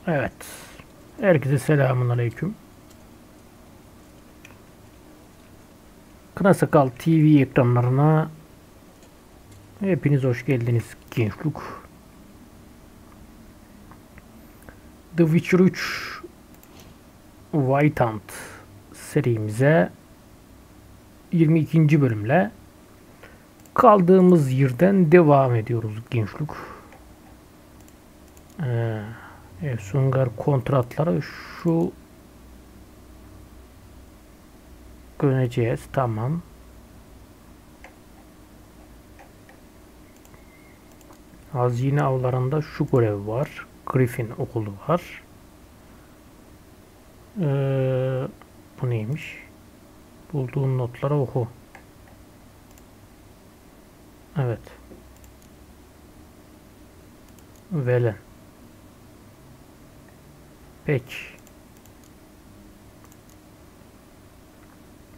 Evet. Herkese selamünaleyküm. Kına Sakal TV ekranlarına hepiniz hoş geldiniz gençlik. The Witcher 3 White Hunt serimize 22. bölümle kaldığımız yerden devam ediyoruz gençlik. Sungar kontratları şu göreceğiz. Tamam. Hazine avlarında şu görev var. Griffin okulu var. Bu neymiş? Bulduğun notları oku. Evet. Velen. Peki.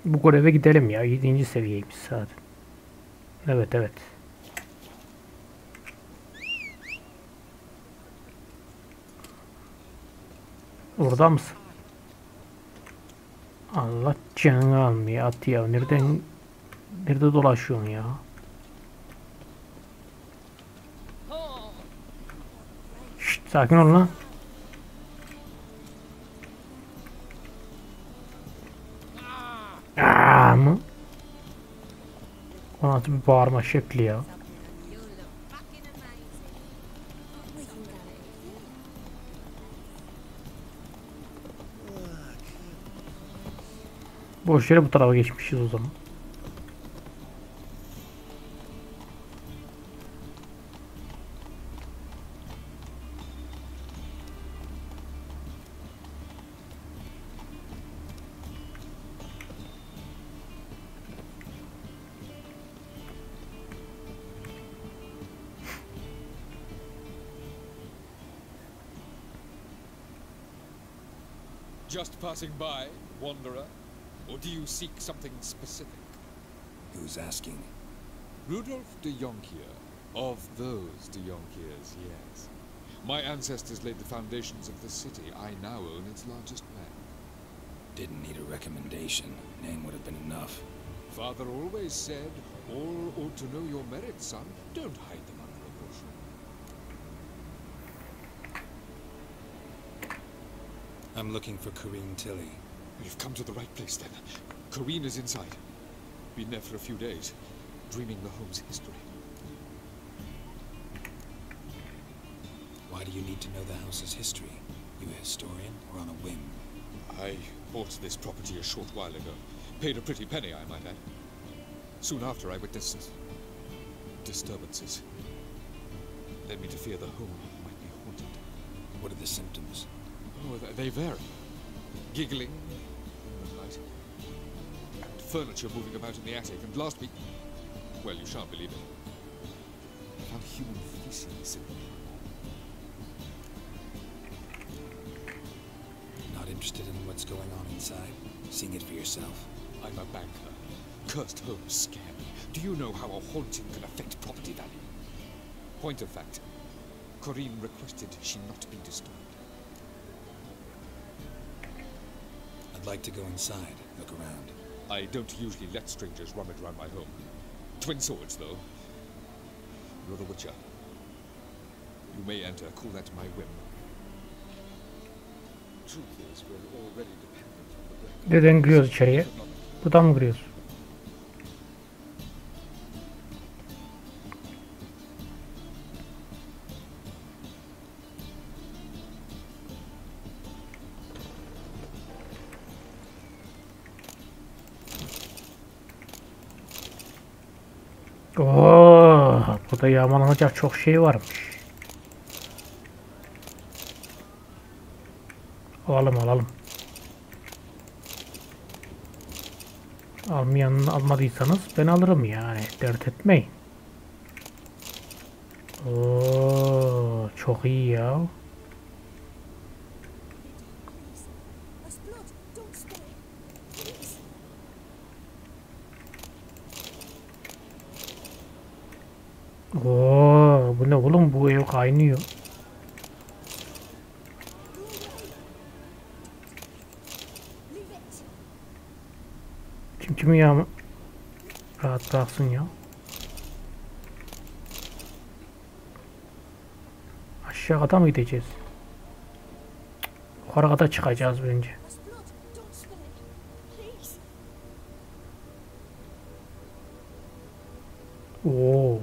Bu göreve gidelim ya. 7. seviyeymiş zaten. Evet evet. Orada mısın? Allah canını almıyor at ya. Nerede dolaşıyorsun ya? Şşt, sakin ol lan. Mı? O nasıl bir bağırma şekli ya? Boş yere bu tarafa geçmişiz o zaman. Just passing by, wanderer? Or do you seek something specific? Who's asking? Rudolf de Jonkier. Of those de Jonkiers, yes. My ancestors laid the foundations of the city. I now own its largest bank. Didn't need a recommendation. Name would have been enough. Father always said, all ought to know your merits, son. Don't hide them under a bushel. I'm looking for Corrine Tilly. You've come to the right place, then. Corrine is inside. Been there for a few days, dreaming the home's history. Why do you need to know the house's history? You a historian or on a whim? I bought this property a short while ago. Paid a pretty penny, I might add. Soon after, I witnessed disturbances. Led me to fear the home might be haunted. What are the symptoms? Oh, they vary. Giggling at night. And furniture moving about in the attic. And last week, well, you shan't believe it. I found human feces in the room. Not interested in what's going on inside? Seeing it for yourself? I'm a banker. Cursed homes scare me. Do you know how a haunting can affect property value? Point of fact, Corrine requested she not be disturbed. I'd like to go inside, look around. I don't usually let strangers rummage around my home. Twin swords, though. You're the Witcher. You may enter, call that my whim. Truth is, we're already dependent on the break. Neden giriyoruz içeriye? Buradan mı giriyoruz? Oo, burada yağmalanacak çok şey varmış. Alalım. Almadıysanız ben alırım yani. Dert etmeyin. Oo, çok iyi ya. Oo, bu ne oğlum, bu ev kaynıyor. Kimi ya rahat bıraksın ya. Aşağı kata mı gideceğiz? Yukarı kata çıkacağız bence. Oo.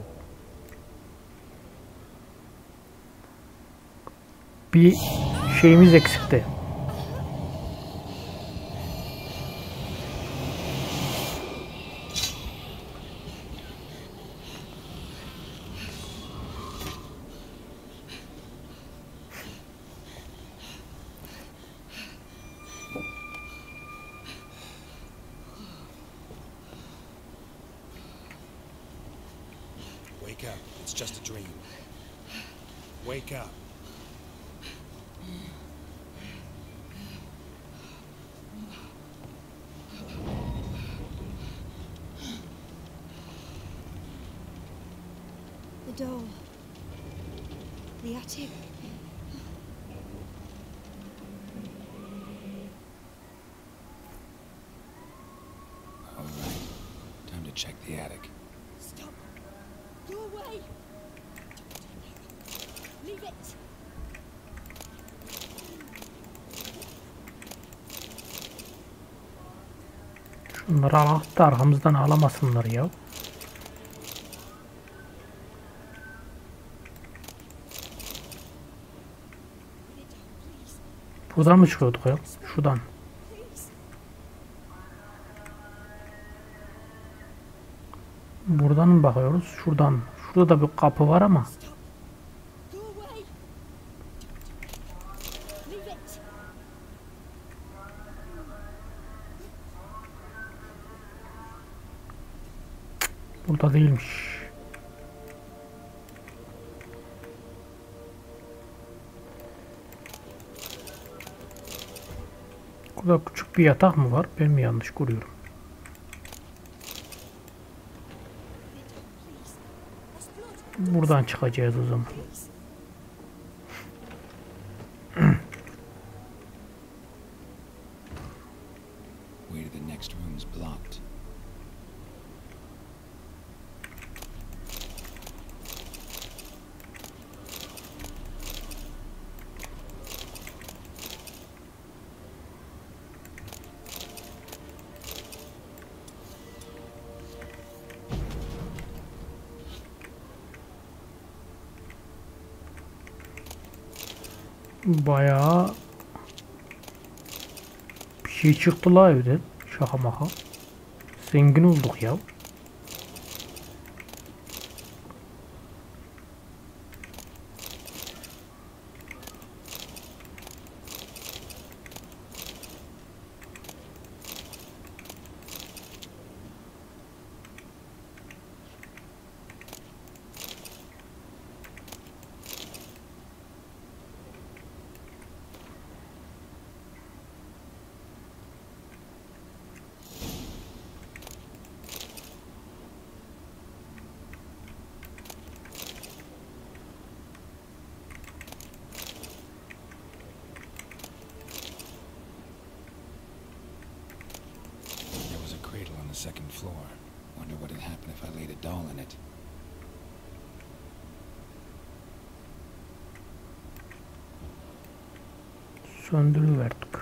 Bir şeyimiz eksikti. Wake up. It's just a dream. Wake up. The door. The attic. All right. Time to check the attic. Stop. Go away. Leave it. Şunları alıp da arkamızdan ağlamasınlar ya. Buradan mı çıkıyorduk ya? Şuradan. Buradan mı bakıyoruz? Şuradan. Şurada da bir kapı var ama. Go away. Leave it. Burada değilmiş. Burada küçük bir yatak mı var? Ben mi yanlış görüyorum? Buradan çıkacağız o zaman. Way to the next room's blocked. Bayağı bir şey çıktı la evden. Şaka maka. Zengin olduk ya. Second floor. Wonder what would happen if I laid a doll in it. Söndürüverdik.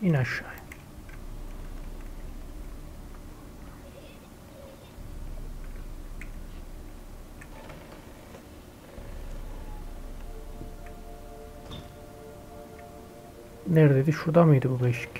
İn aşağı. Neredeydi? Şurada mıydı bu beşik?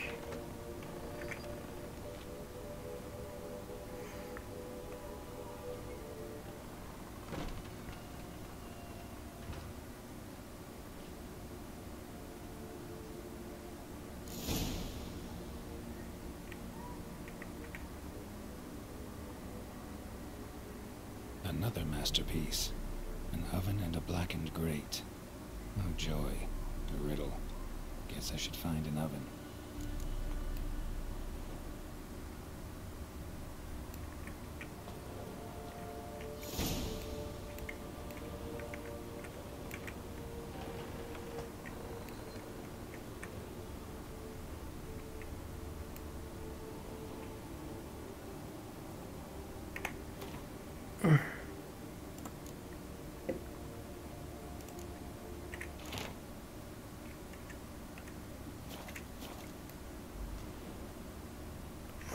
Another masterpiece. An oven and a blackened grate. Oh joy. A riddle. Guess I should find an oven.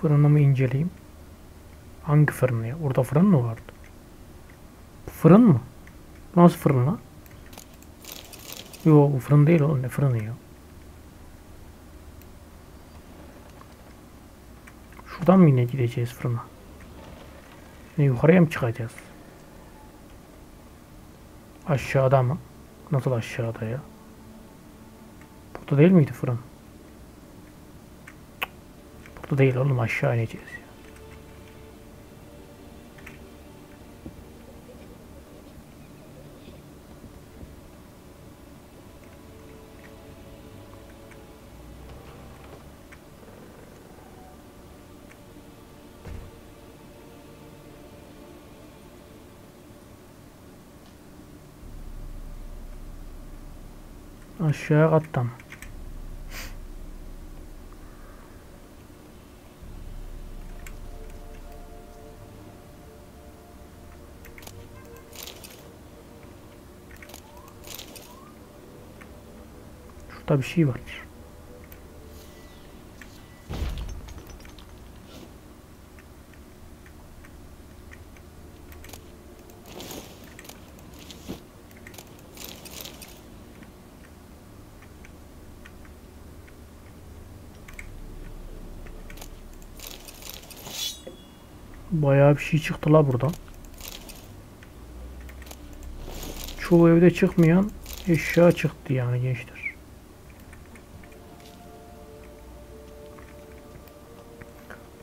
Fırınımı inceleyeyim. Hangi fırın ya? Orada fırın mı vardı? Fırın mı? Nasıl fırın lan? Yok bu fırın değil oğlum, ne fırını ya? Şuradan mı yine gideceğiz fırına? Ne yukarıya mı çıkacağız? Aşağıda mı? Nasıl aşağıda ya? Burada değil miydi fırın? Cık, burada değil oğlum, aşağı ineceğiz ya. Aşağı kattan. Şurada bir şey var. Bayağı bir şey çıktı la buradan. Çoğu evde çıkmayan eşya çıktı yani gençler.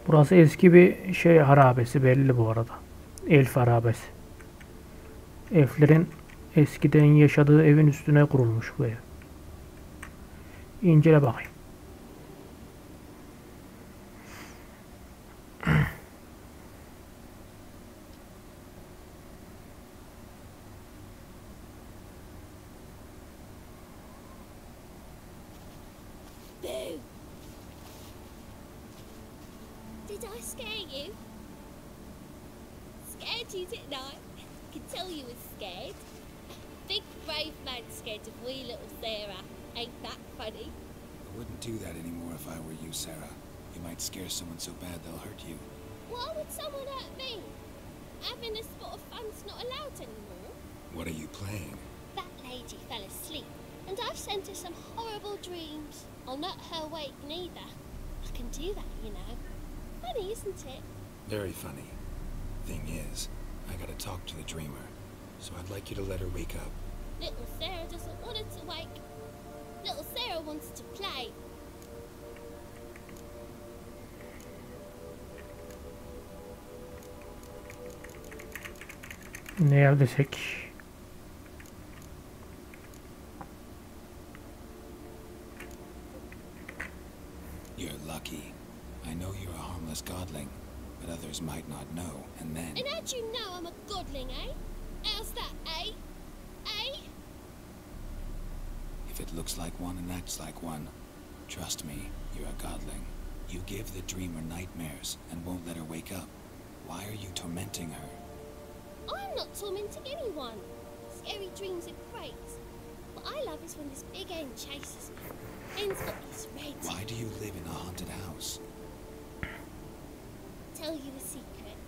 Burası eski bir şey harabesi belli bu arada. Elf harabesi. Elflerin eskiden yaşadığı evin üstüne kurulmuş bu ev. İncele bakayım. Boo! Did I scare you? Scared you, didn't I? Could tell you was scared. Big brave man scared of wee little Sarah. Ain't that funny? I wouldn't do that anymore if I were you, Sarah. You might scare someone so bad they'll hurt you. Why would someone hurt me? Having a spot of fun's not allowed anymore. What are you playing? That lady fell asleep, and I've sent her some horrible dreams. I'll not her wake neither. I can do that, you know. Funny, isn't it? Very funny. Thing is, I gotta talk to the dreamer, so I'd like you to let her wake up. Little Sarah doesn't want her to wake. Little Sarah wants to play. Ne yerdeysek. You're lucky. I know you're a harmless godling, but others might not know, and then... And how'd you know I'm a godling, eh? How's that, eh? Eh? If it looks like one and acts like one, trust me, you're a godling. You give the dreamer nightmares and won't let her wake up. Why are you tormenting her? I'm not tormenting anyone. Scary dreams are great. What I love is when this big end chases me. End's got these red. Why do you live in a haunted house? Tell you a secret.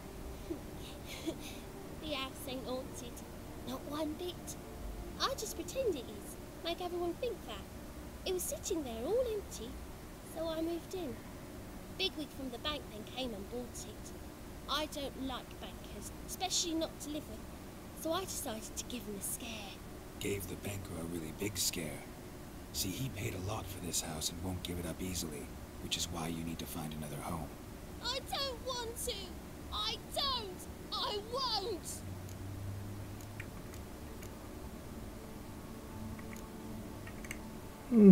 The house ain't haunted. Not one bit. I just pretend it is. Make everyone think that. It was sitting there all empty, so I moved in. Bigwig from the bank then came and bought it. I don't like bankers, especially not to live with, so I decided to give him a scare. Gave the banker a really big scare. See, he paid a lot for this house and won't give it up easily, which is why you need to find another home. I don't want to! I don't! I won't!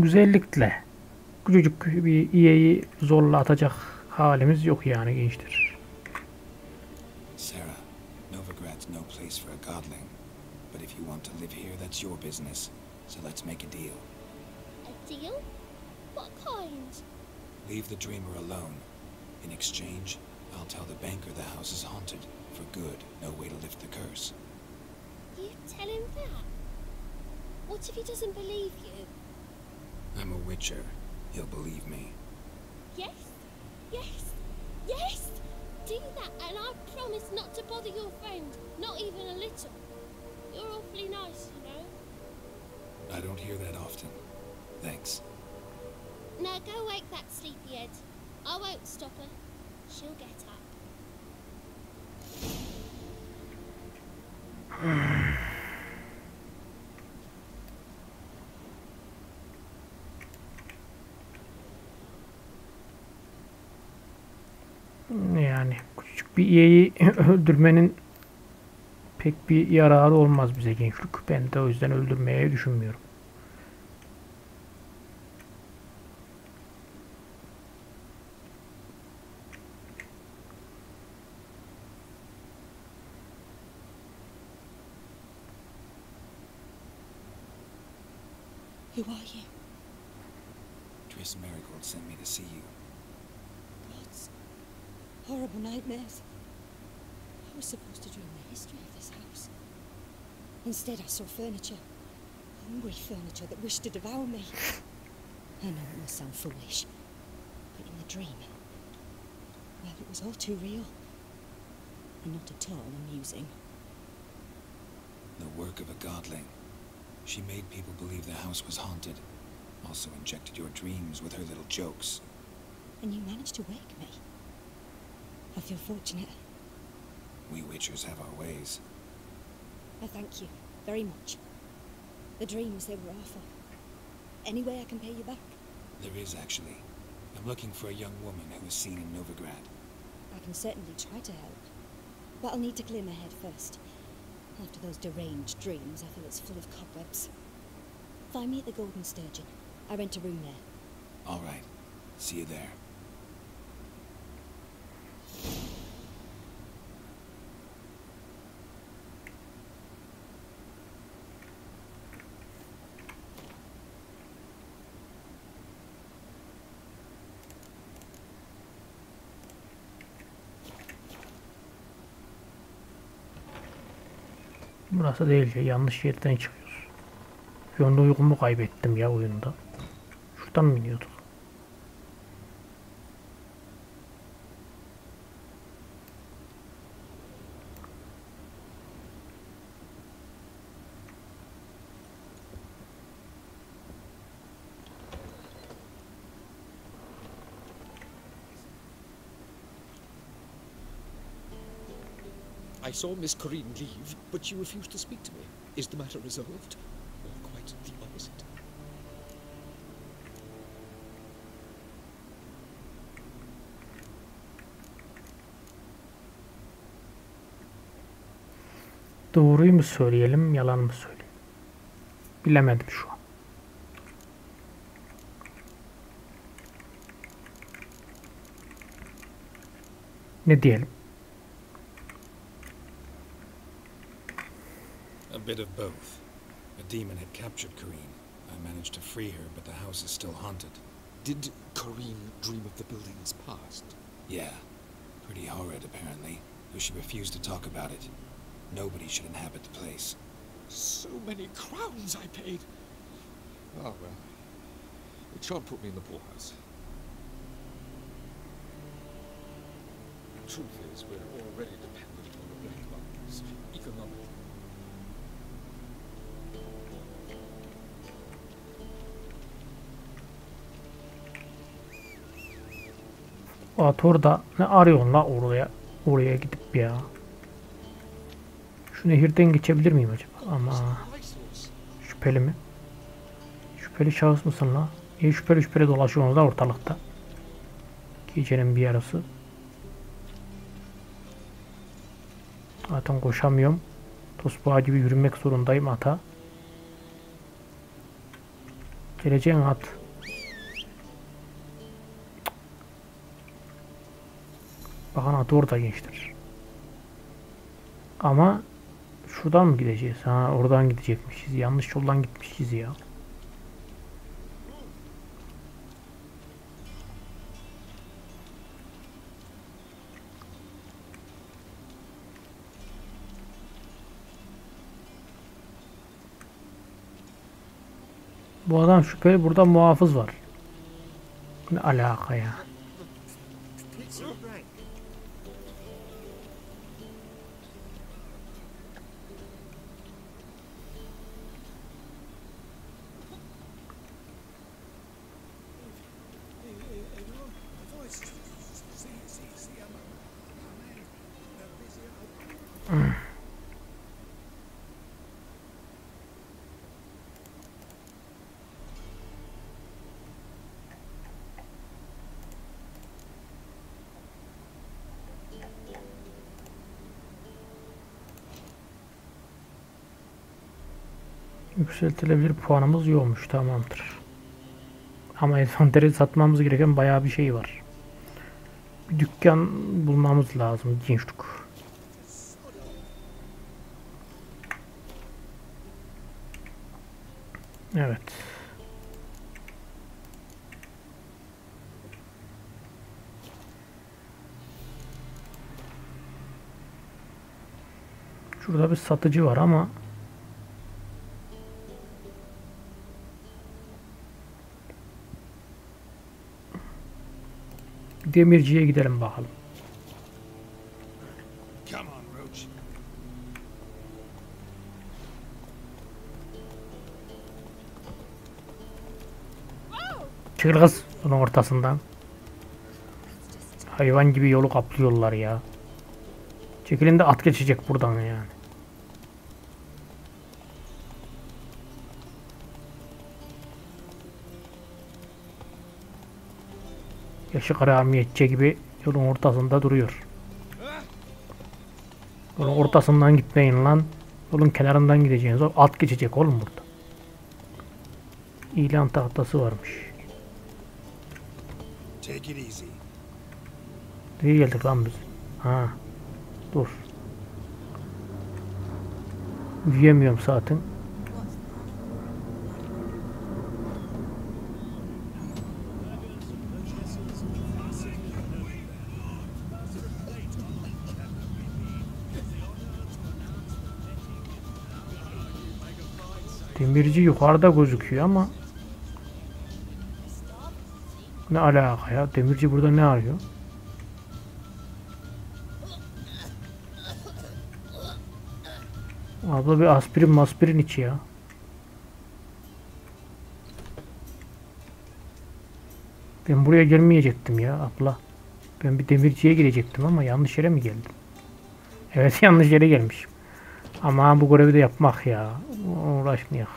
Güzellikle. Küçücük bir İye'yi zorla atacak halimiz yok yani gençler. Sarah, Novigrad's no place for a godling. But if you want to live here, that's your business. So let's make a deal. A deal? What kind? Leave the dreamer alone. In exchange, I'll tell the banker the house is haunted. For good, no way to lift the curse. You tell him that? What if he doesn't believe you? I'm a witcher. He'll believe me. Yes? Yes? Yes! Do that and I promise not to bother your friend. Not even a little. You're awfully nice, you know. I don't hear that often. Thanks. Now go wake that sleepyhead. I won't stop her. She'll get up. Yani küçük bir iyeyi öldürmenin pek bir yararı olmaz bize gençlik. Ben de o yüzden öldürmeye düşünmüyorum. Who are you? Triss Marigold sent me to see you. Gods. Horrible nightmares. I was supposed to dream the history of this house. Instead I saw furniture. Hungry furniture that wished to devour me. I know it must sound foolish. But in the dream, well, it was all too real. And not at all amusing. The work of a godling. She made people believe the house was haunted. Also injected your dreams with her little jokes. And you managed to wake me. I feel fortunate. We witchers have our ways. I thank you very much. The dreams, they were awful. Any way I can pay you back? There is, actually. I'm looking for a young woman who was seen in Novigrad. I can certainly try to help. But I'll need to clear my head first. After those deranged dreams, I feel it's full of cobwebs. Find me at the Golden Sturgeon. I rent a room there. All right. See you there. Burası değil ya. Yanlış yerden çıkıyoruz. Şu anda uykumu kaybettim ya oyunda. Şuradan mı iniyorduk? I saw Miss Corinne leave, but she refused to speak to me. Is the matter resolved? Or quite the opposite? Doğruyu mu söyleyelim, yalan mı söyleyelim? Bilemedim şu an. Ne diyelim? A bit of both. A demon had captured Corinne. I managed to free her, but the house is still haunted. Did Corinne dream of the building's past? Yeah. Pretty horrid, apparently, though she refused to talk about it. Nobody should inhabit the place. So many crowns I paid! Ah, well. It shan't put me in the poorhouse. Truth is, we're already dependent on the black markets, economically. Ator da ne arıyorsun la oraya gidip ya. Şu nehirden geçebilir miyim acaba? Ama şüpheli mi? Şüpheli şahıs mısın la? İyi şüpheli dolaşıyorsunuz da ortalıkta. Gecenin bir yarısı. Zaten koşamıyorum. Tosbağa gibi yürümek zorundayım ata. Geleceğin at. Bakın at orada gençler. Ama şuradan mı gideceğiz? Ha, oradan gidecekmişiz. Yanlış yoldan gitmişiz ya. Bu adam şüpheli, burada muhafız var. Ne alaka ya? Yükseltilebilir puanımız yokmuş, tamamdır. Ama envanteri satmamız gereken bayağı bir şey var. Bir dükkan bulmamız lazım gençlik. Evet. Şurada bir satıcı var ama demirciye gidelim bakalım. Come on, Roach. Çıkıl kız bunun ortasından. Hayvan gibi yolu kaplıyorlar ya. Çekilin de at geçecek buradan yani. Yaşı karamiyetçe gibi yolun ortasında duruyor. Yolun ortasından gitmeyin lan. Yolun kenarından gideceğiniz. O at geçecek oğlum burada. İlan tahtası varmış. Take it easy. Nereye geldik lan biz? Ha. Dur. Yürüyemiyorum zaten. Demirci yukarıda gözüküyor ama ne alaka ya? Demirci burada ne arıyor? Abla bir aspirin içi ya. Ben buraya gelmeyecektim ya abla. Ben bir demirciye girecektim ama yanlış yere mi geldim? Evet, yanlış yere gelmişim. Ama bu görevi de yapmak ya. Uğraşmayak.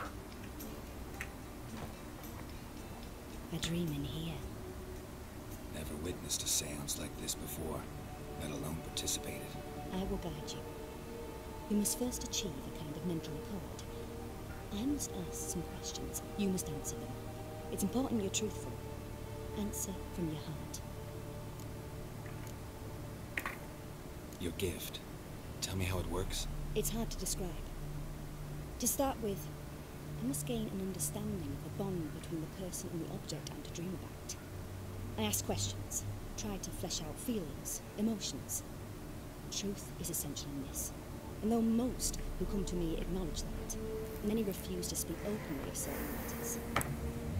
I dream in here. Never witnessed a seance like this before, let alone participated. I will guide you. You must first achieve a kind of mental accord. I must ask some questions. You must answer them. It's important you're truthful. Answer from your heart. Your gift. Tell me how it works. It's hard to describe. To start with, I must gain an understanding of the bond between the person and the object I'm to dream about. I ask questions, try to flesh out feelings, emotions. Truth is essential in this. And though most who come to me acknowledge that, many refuse to speak openly of certain matters.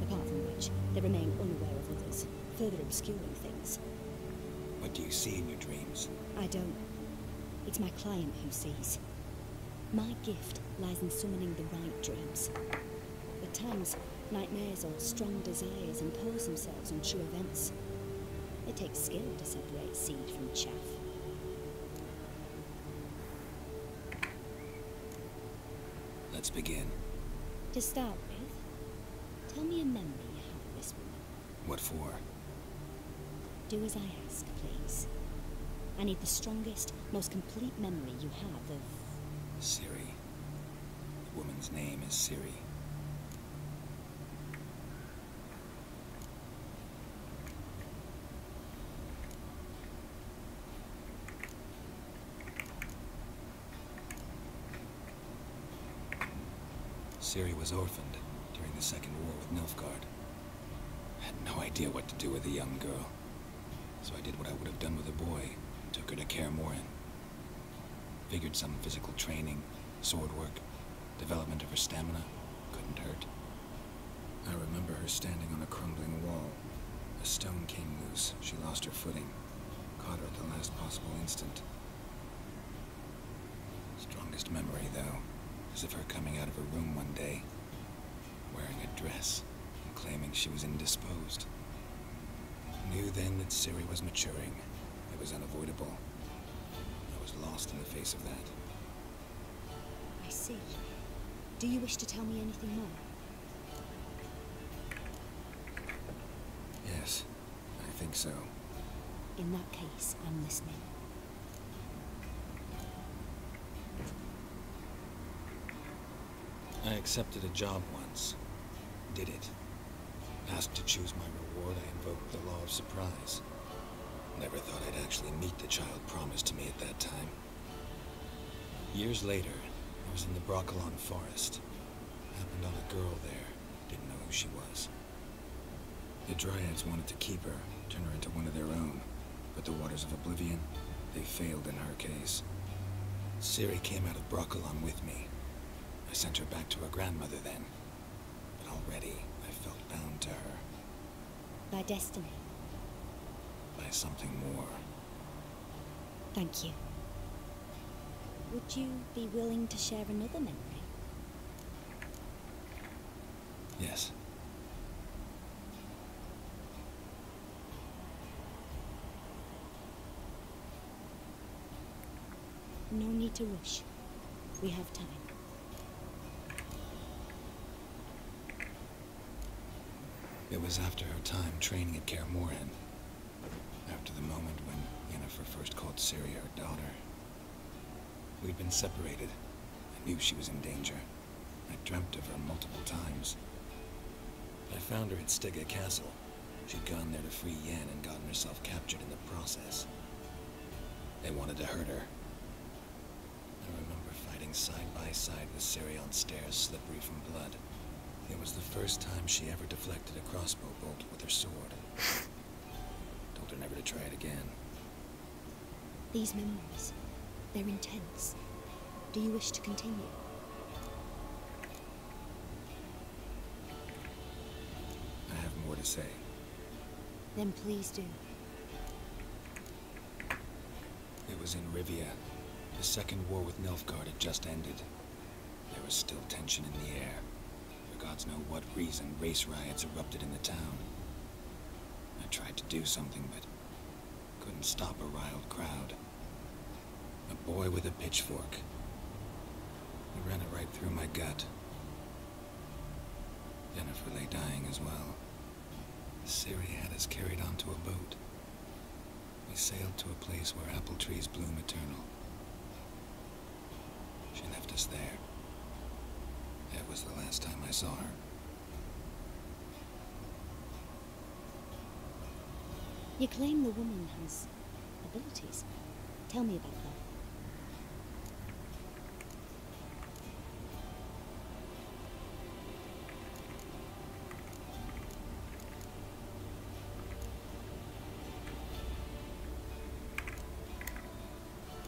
Apart from which, they remain unaware of others, further obscuring things. What do you see in your dreams? I don't. It's my client who sees. My gift lies in summoning the right dreams. At times, nightmares or strong desires impose themselves on true events. It takes skill to separate seed from chaff. Let's begin. To start with, tell me a memory you have of this woman. What for? Do as I ask, please. I need the strongest, most complete memory you have of... Siri. The woman's name is Siri. Siri was orphaned during the Second War with Nilfgaard. I had no idea what to do with a young girl, so I did what I would have done with a boy and took her to Kaer Morhen. Figured some physical training, sword work, development of her stamina couldn't hurt. I remember her standing on a crumbling wall. A stone came loose, she lost her footing, caught her at the last possible instant. Strongest memory, though, is of her coming out of her room one day, wearing a dress and claiming she was indisposed. Knew then that Siri was maturing. It was unavoidable. I was lost in the face of that. I see. Do you wish to tell me anything more? Yes, I think so. In that case, I'm listening. I accepted a job once. Did it. Asked to choose my reward, I invoked the law of surprise. Never thought I'd actually meet the child promised to me at that time. Years later, I was in the Broccolon forest. Happened on a girl there. Didn't know who she was. The Dryads wanted to keep her, turn her into one of their own. But the waters of oblivion, they failed in her case. Ciri came out of Broccolon with me. I sent her back to her grandmother then. But already, I felt bound to her. By destiny. By something more. Thank you. Would you be willing to share another memory? Yes. No need to rush. We have time. It was after her time training at Kaer Morhen. After the moment when Yennefer first called Ciri her daughter. We'd been separated. I knew she was in danger. I dreamt of her multiple times. I found her at Stygga Castle. She'd gone there to free Yen and gotten herself captured in the process. They wanted to hurt her. I remember fighting side by side with Ciri on stairs slippery from blood. It was the first time she ever deflected a crossbow bolt with her sword. Told her never to try it again. These memories, they're intense. Do you wish to continue? I have more to say. Then please do. It was in Rivia. The second war with Nilfgaard had just ended. There was still tension in the air. For gods know what reason, race riots erupted in the town. I tried to do something, but couldn't stop a riled crowd. A boy with a pitchfork. He ran it right through my gut. Yennefer lay dying as well. Ciri had us carried onto a boat. We sailed to a place where apple trees bloom eternal. She left us there. That was the last time I saw her. You claim the woman has abilities. Tell me about that.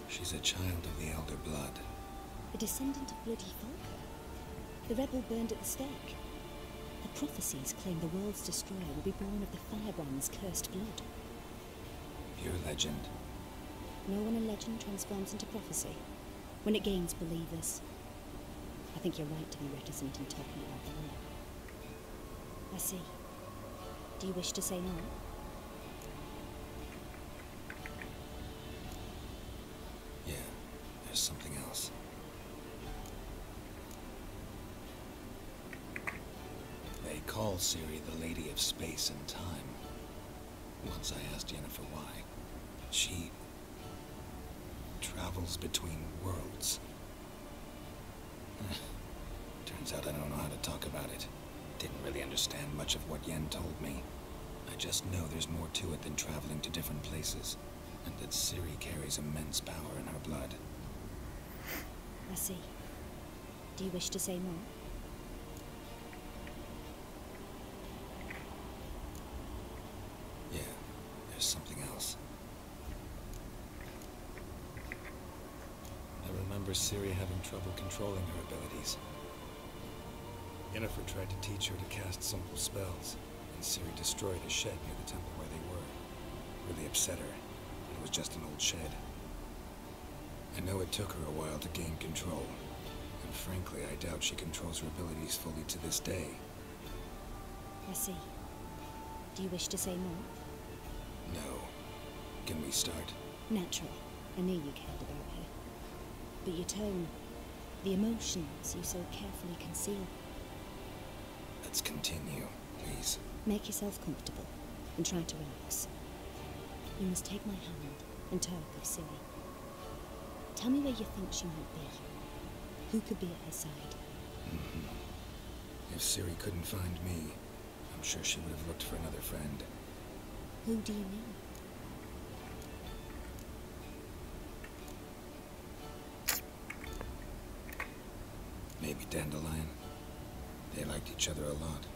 She's a child of the Elder Blood. A descendant of bloody folk? The rebel burned at the stake. The prophecies claim the world's destroyer will be born of the Firebrand's cursed blood. Pure legend. No one in legend transforms into prophecy when it gains believers. I think you're right to be reticent in talking about the woman. I see. Do you wish to say more? Yeah, there's something else. They call Ciri the Lady of Space and Time. Once I asked Yennefer why. She travels between worlds. Turns out I don't know how to talk about it. Didn't really understand much of what Yen told me. I just know there's more to it than traveling to different places, and that Ciri carries immense power in her blood. I see. Do you wish to say more? Yeah, there's something else. I remember Ciri having trouble controlling her abilities. Yennefer tried to teach her to cast simple spells, and Ciri destroyed a shed near the temple where they were. Really upset her. It was just an old shed. I know it took her a while to gain control, and frankly, I doubt she controls her abilities fully to this day. I see. Do you wish to say more? No. Can we start? Naturally. I knew you cared about her. but your tone, the emotions you so carefully conceal. Let's continue, please. Make yourself comfortable and try to relax. You must take my hand and talk of Ciri. Tell me where you think she might be. Who could be at her side? If Ciri couldn't find me, I'm sure she would have looked for another friend. Who do you mean? Maybe Dandelion. They liked each other a lot.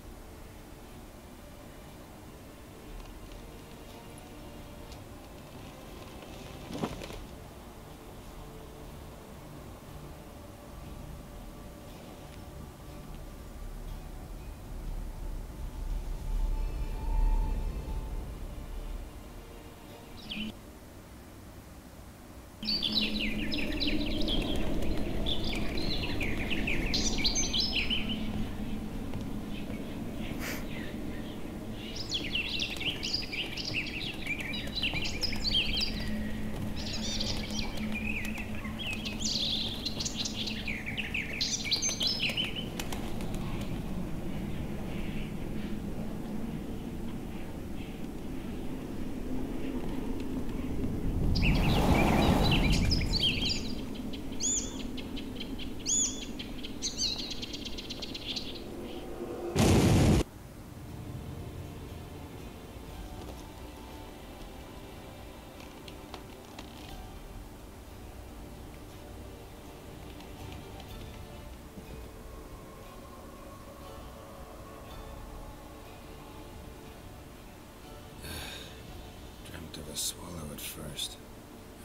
Of a swallow at first.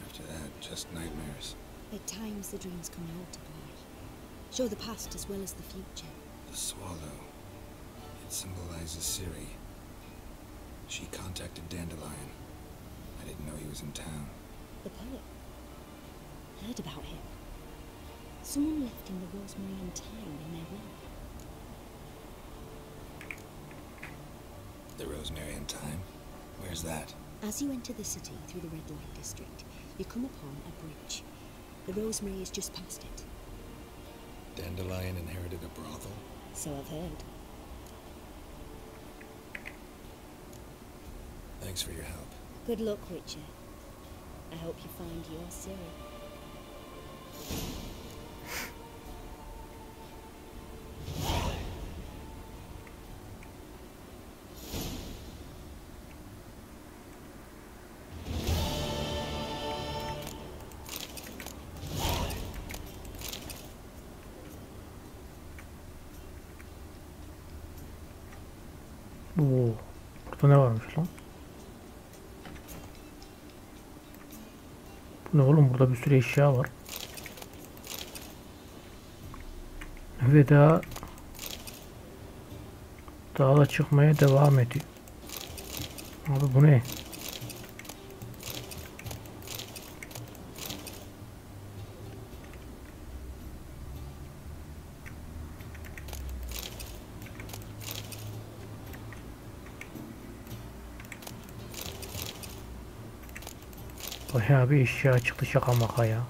After that, just nightmares. At times the dreams come out to play. Show the past as well as the future. The swallow. It symbolizes Ciri. She contacted Dandelion. I didn't know he was in town. The poet. Heard about him. Someone left him the rosemary and thyme in their will. The rosemary and thyme? Where's that? As you enter the city through the red light district, you come upon a bridge. The rosemary is just past it. Dandelion inherited a brothel? So I've heard. Thanks for your help. Good luck, Witcher. I hope you find your Ciri. Oo, burada ne varmış lan? Bu ne oğlum? Burada bir sürü eşya var. Ve daha da çıkmaya devam ediyor. Abi bu ne? Bayağı bir eşya çıktı şaka maka ya.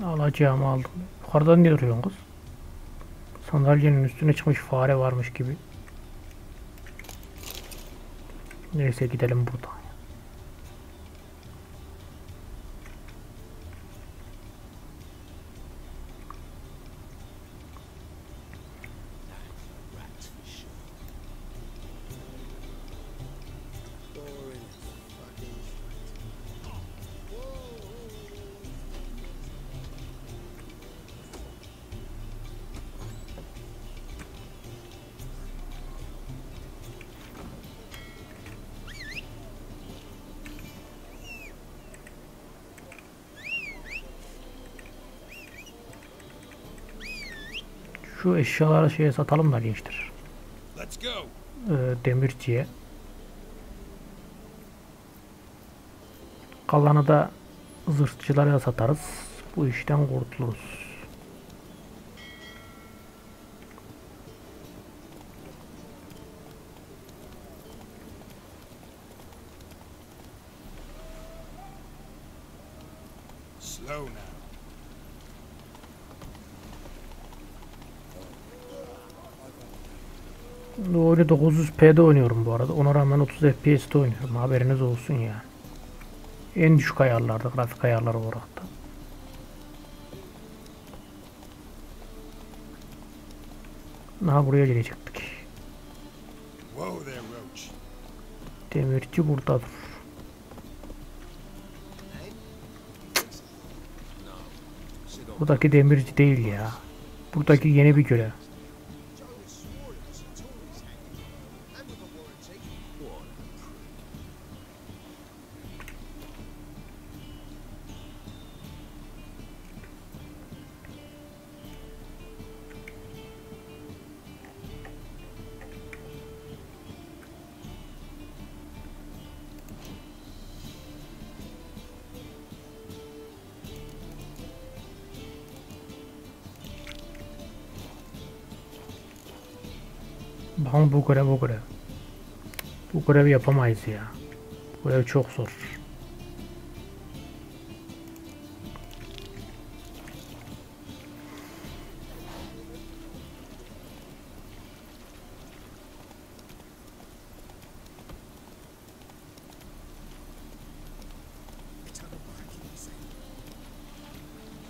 Alacağım aldım. Yukarıdan ne duruyorsun kız? Sandalyenin üstüne çıkmış fare varmış gibi. Neyse gidelim buradan. Şu eşyaları şeye satalım da gençler. Let's go. Demirciye. Kalanı da zırhçılara satarız. Bu işten kurtuluruz. Slow now. Bu oyunu 900p'de oynuyorum bu arada. Ona rağmen 30 FPS'te oynuyorum. Haberiniz olsun ya. En düşük ayarlarda, grafik ayarları olarak da. Aha buraya gelecektik. Whoa there, Roach. Demirci buradadır. Buradaki demirci değil ya. Buradaki yeni bir görev. Bakın bu görev. Bu görevi yapamayız ya. Bu görev çok zor.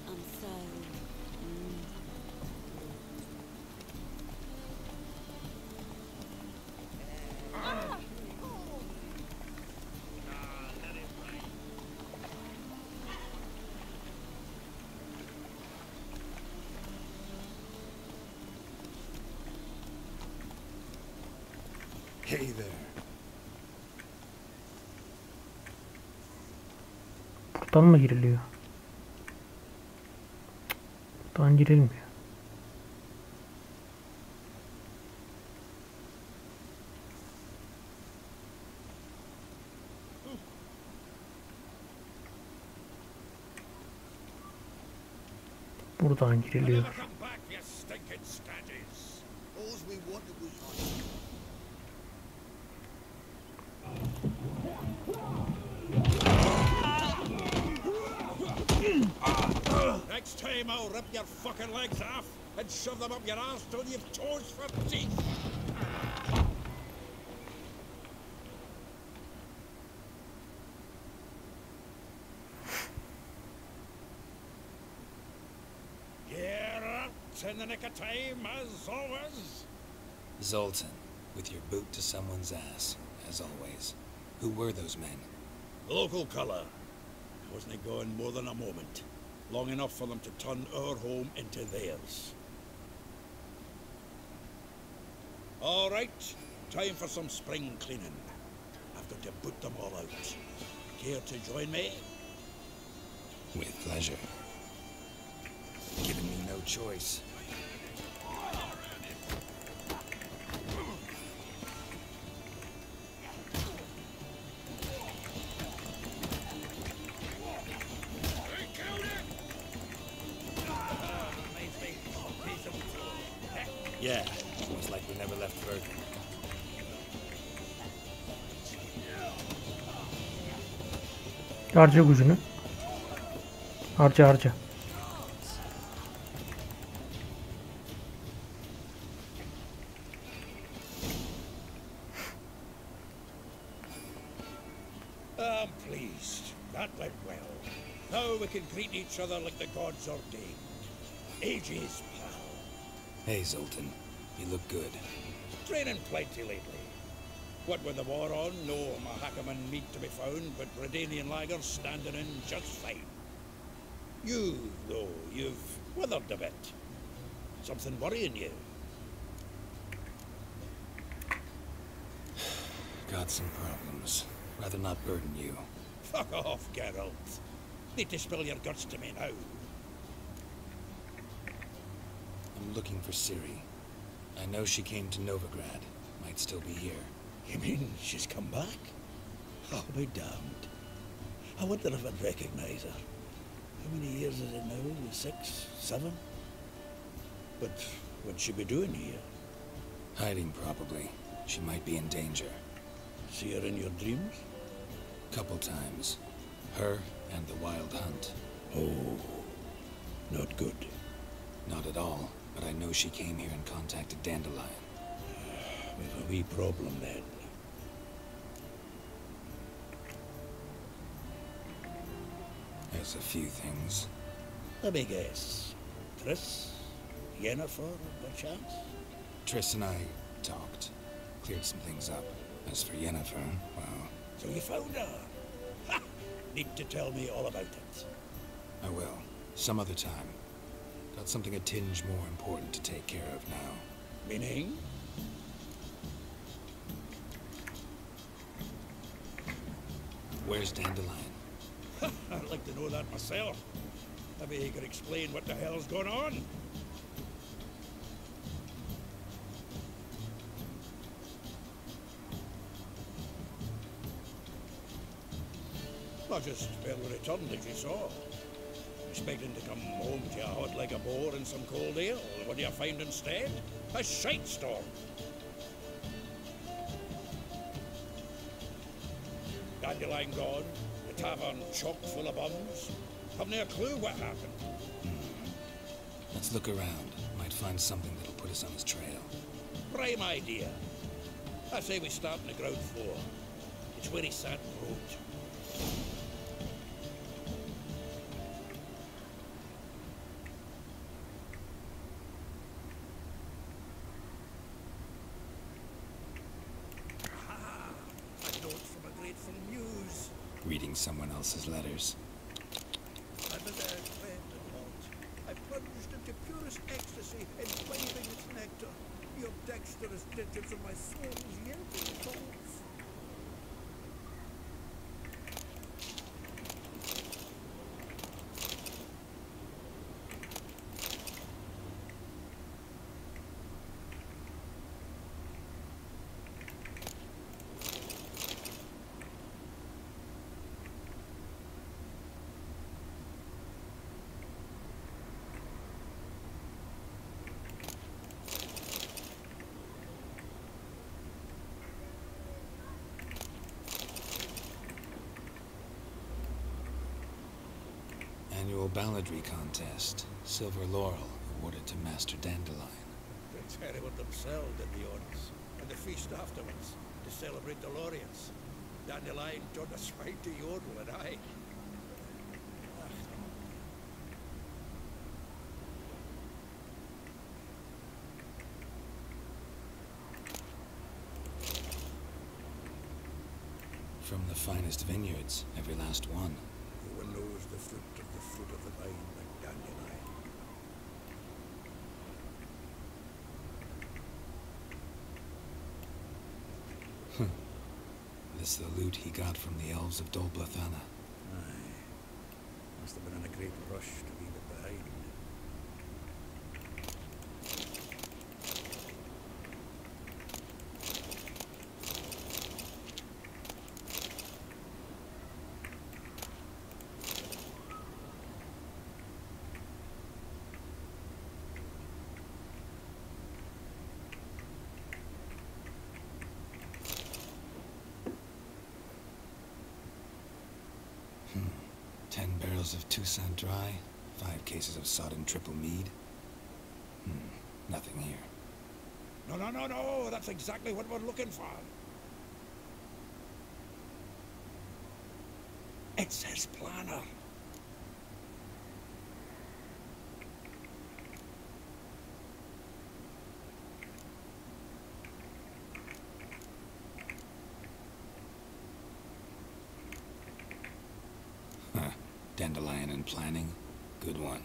I'm so... Hey there. Buradan mı giriliyor? Buradan girilmiyor. Buradan giriliyor. Come back, you stinking stanties. All we wanted was Next time I'll rip your fucking legs off and shove them up your ass till you've toes for teeth. You're up in the nick of time, as always. Zoltan, with your boot to someone's ass, as always. Who were those men? Local colour. Wasn't going more than a moment. Long enough for them to turn our home into theirs. All right, time for some spring cleaning. I've got to put them all out. Care to join me? With pleasure. Giving me no choice. Yeah. Almost like we never left Bergen. Harca gücünü. Harca. I'm pleased. That went well. Now we can greet each other like the gods ordained. Ages, pal. Hey, Zoltan. You look good. Training plenty lately. What with the war on, no Mahakaman meat to be found, but Redanian lagers standing in just fine. You, though, you've withered a bit. Something worrying you? Got some problems. Rather not burden you. Fuck off, Geralt. Need to spill your guts to me now. I'm looking for Ciri. I know she came to Novigrad. Might still be here. You mean she's come back? I'll be damned. I wonder if I'd recognise her. How many years is it now? 6, 7? But what'd she be doing here? Hiding, probably. She might be in danger. See her in your dreams? Couple times. Her and the Wild Hunt. Oh, not good. Not at all, but I know she came here and contacted Dandelion. We've a wee problem then. There's a few things. Let me guess. Triss? Yennefer, by chance? Triss and I talked. Cleared some things up. As for Yennefer, well... So you found her? Ha! Need to tell me all about it. I will. Some other time. Got something a tinge more important to take care of now. Meaning? Where's Dandelion? I'd like to know that myself. Maybe he could explain what the hell's going on. I just barely returned, as you saw. Expecting to come home to a hut like a boar and some cold ale. What do you find instead? A shite storm. Dandelion gone, the tavern chock full of bums. Haven't a clue what happened. Let's look around. Might find something that'll put us on his trail. Prime idea. I say we start on the ground floor. It's where he sat and wrote. A note from a grateful muse. Reading someone else's letters. I'm a bad friend and want. I plunged into purest ecstasy, imbibing its nectar. Your dexterous digits of my soul's yelping thoughts. Annual balladry contest. Silver Laurel awarded to Master Dandelion. The Terrywood themselves did the honors, and the feast afterwards, to celebrate the laureates. Dandelion turned a swine to yodel, and I... From the finest vineyards, every last one. Who knows the fruit of the vine like Dandelion? This the loot he got from the elves of Dol Blathanna. Aye. Must have been in a great rush to leave it behind. Hmm. 10 barrels of Toussaint Dry, 5 cases of sodden triple mead. Nothing here. No, that's exactly what we're looking for. It's his planner. Dandelion and planning, good one.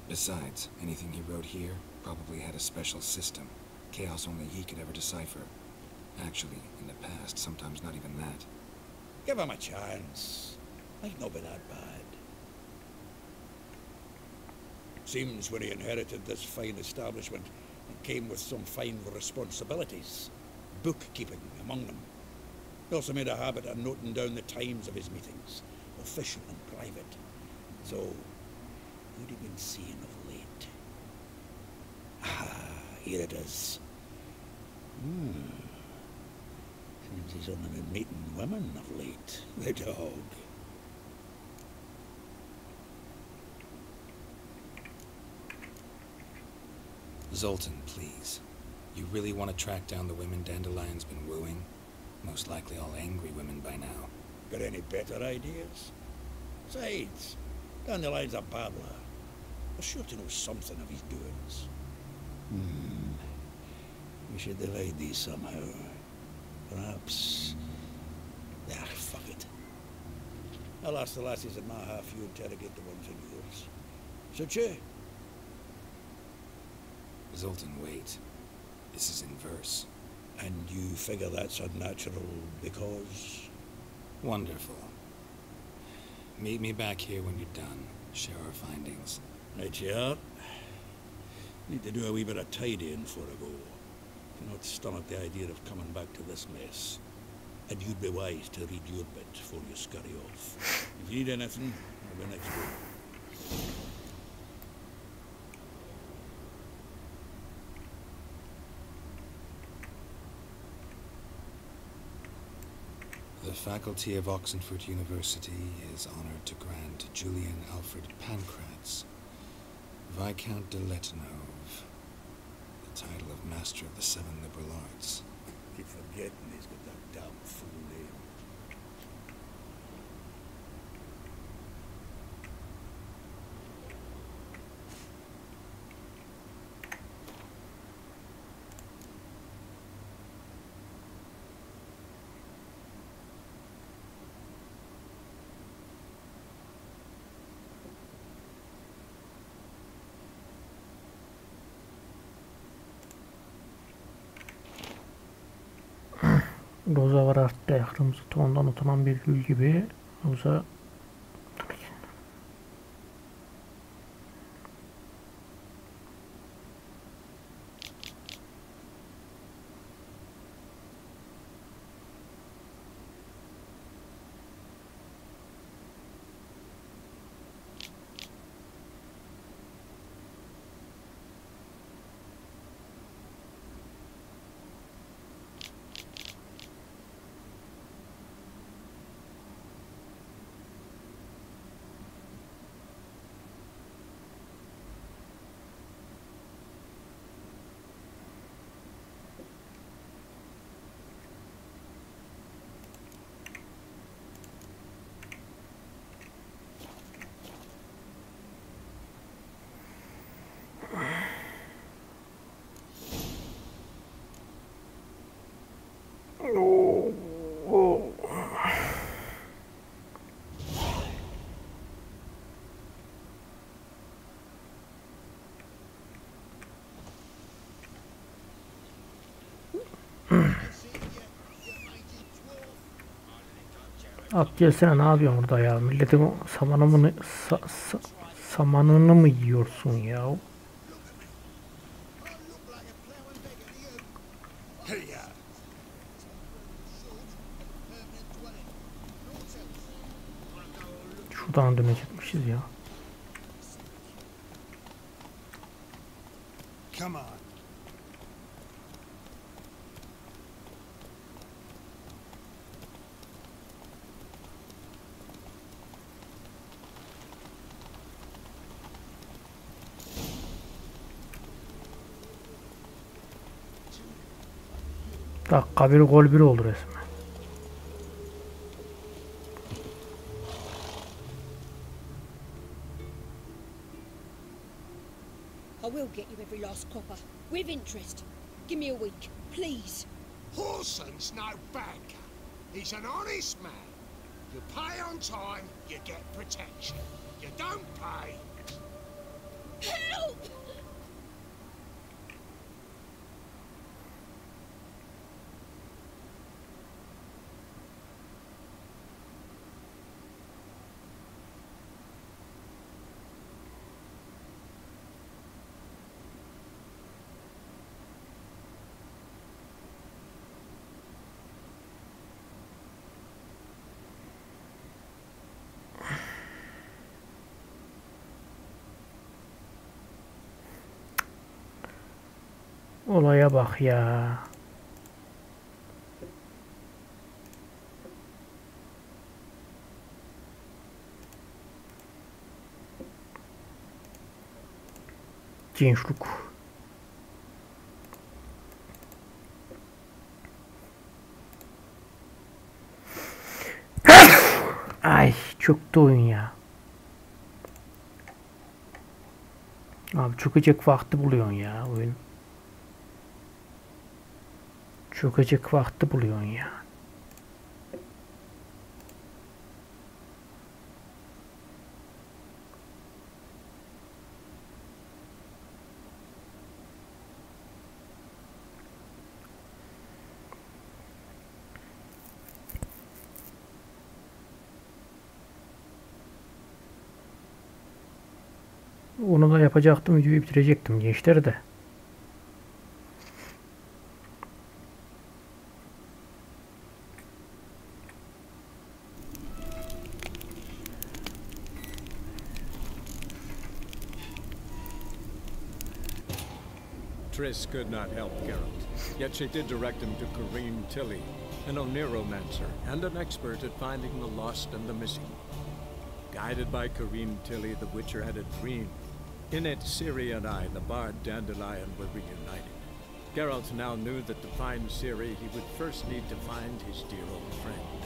Besides, anything he wrote here probably had a special system. Chaos only he could ever decipher. Actually, in the past, sometimes not even that. Give him a chance. Might not be that bad. Seems when he inherited this fine establishment, it came with some fine responsibilities. Bookkeeping among them. He also made a habit of noting down the times of his meetings, official and private. So, who'd he been seeing of late? Ah, here it is. Seems he's only been meeting women of late. The dog. Zoltan, please. You really want to track down the women Dandelion's been wooing? Most likely all angry women by now. Got any better ideas? Besides, Dandelion's a babbler. We're sure to know something of his doings. We should divide these somehow. Perhaps... Ah, fuck it. I'll ask the lassies in my half, you interrogate the ones in yours. Suit you? Zoltan, wait. This is in verse. And you figure that's unnatural because... Wonderful. Meet me back here when you're done. Share our findings. Right you are. Need to do a wee bit of tidying before I go. Cannot stomach the idea of coming back to this mess. And you'd be wise to read your bit before you scurry off. If you need anything, I'll be next door. The faculty of Oxenford University is honored to grant Julian Alfred Pancratz, Viscount de Letenhove, the title of Master of the Seven Liberal Arts. Keep forgetting he's got that damn full name. Roza var arttı. Kırmızı tondan unutulan bir gül gibi. Roza at gelsene, ne yapıyorsun burada ya? Milletin samanını mı yiyorsun ya? Şuradan dönecekmişiz ya. Come on. Dakika bir gol bir oldu resmen. I will get you every last copper, with interest. Give me a week, please. Horson's no banker. He's an honest man. You pay on time, you get protection. You don't pay... Help! Olaya bak ya. Gençlik. Ay çöktü oyun ya. Abi çökecek vakti buluyorsun ya oyun. Çökecek vakti buluyorsun ya. Onu da yapacaktım, videoyu bitirecektim gençler de. Triss could not help Geralt, yet she did direct him to Tilly, an oneiromancer and an expert at finding the lost and the missing. Guided by Tilly, the Witcher had a dream. In it, Ciri and I, the bard Dandelion, were reunited. Geralt now knew that to find Ciri, he would first need to find his dear old friend.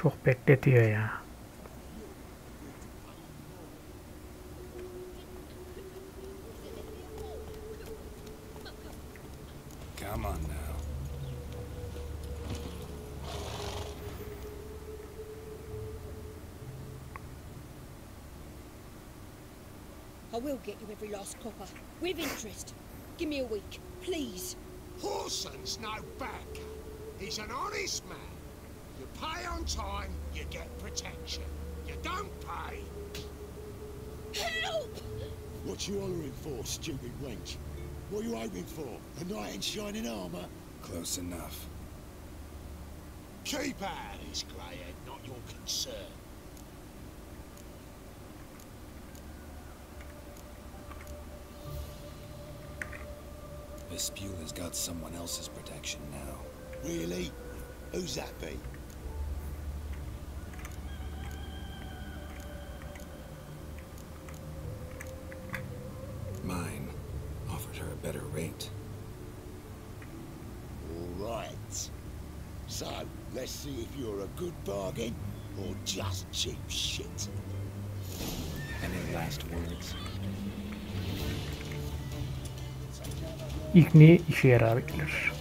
Çok bekletiyor ya. Come on now. I will get you every last copper, with interest. Give me a week, please. Horson's no bad cat. He's an honest man. You pay on time, you get protection. You don't pay... Help! What you hollering for, stupid wench? What are you hoping for? A knight in shining armour? Close enough. Keep out of this, greyhead, not your concern. Vespula's got someone else's protection now. Really? Who's that be? Mine offered her a better rate. All right. So, let's see if you're a good bargain or just cheap shit. Any last words? İlk ne işe yarayabilir?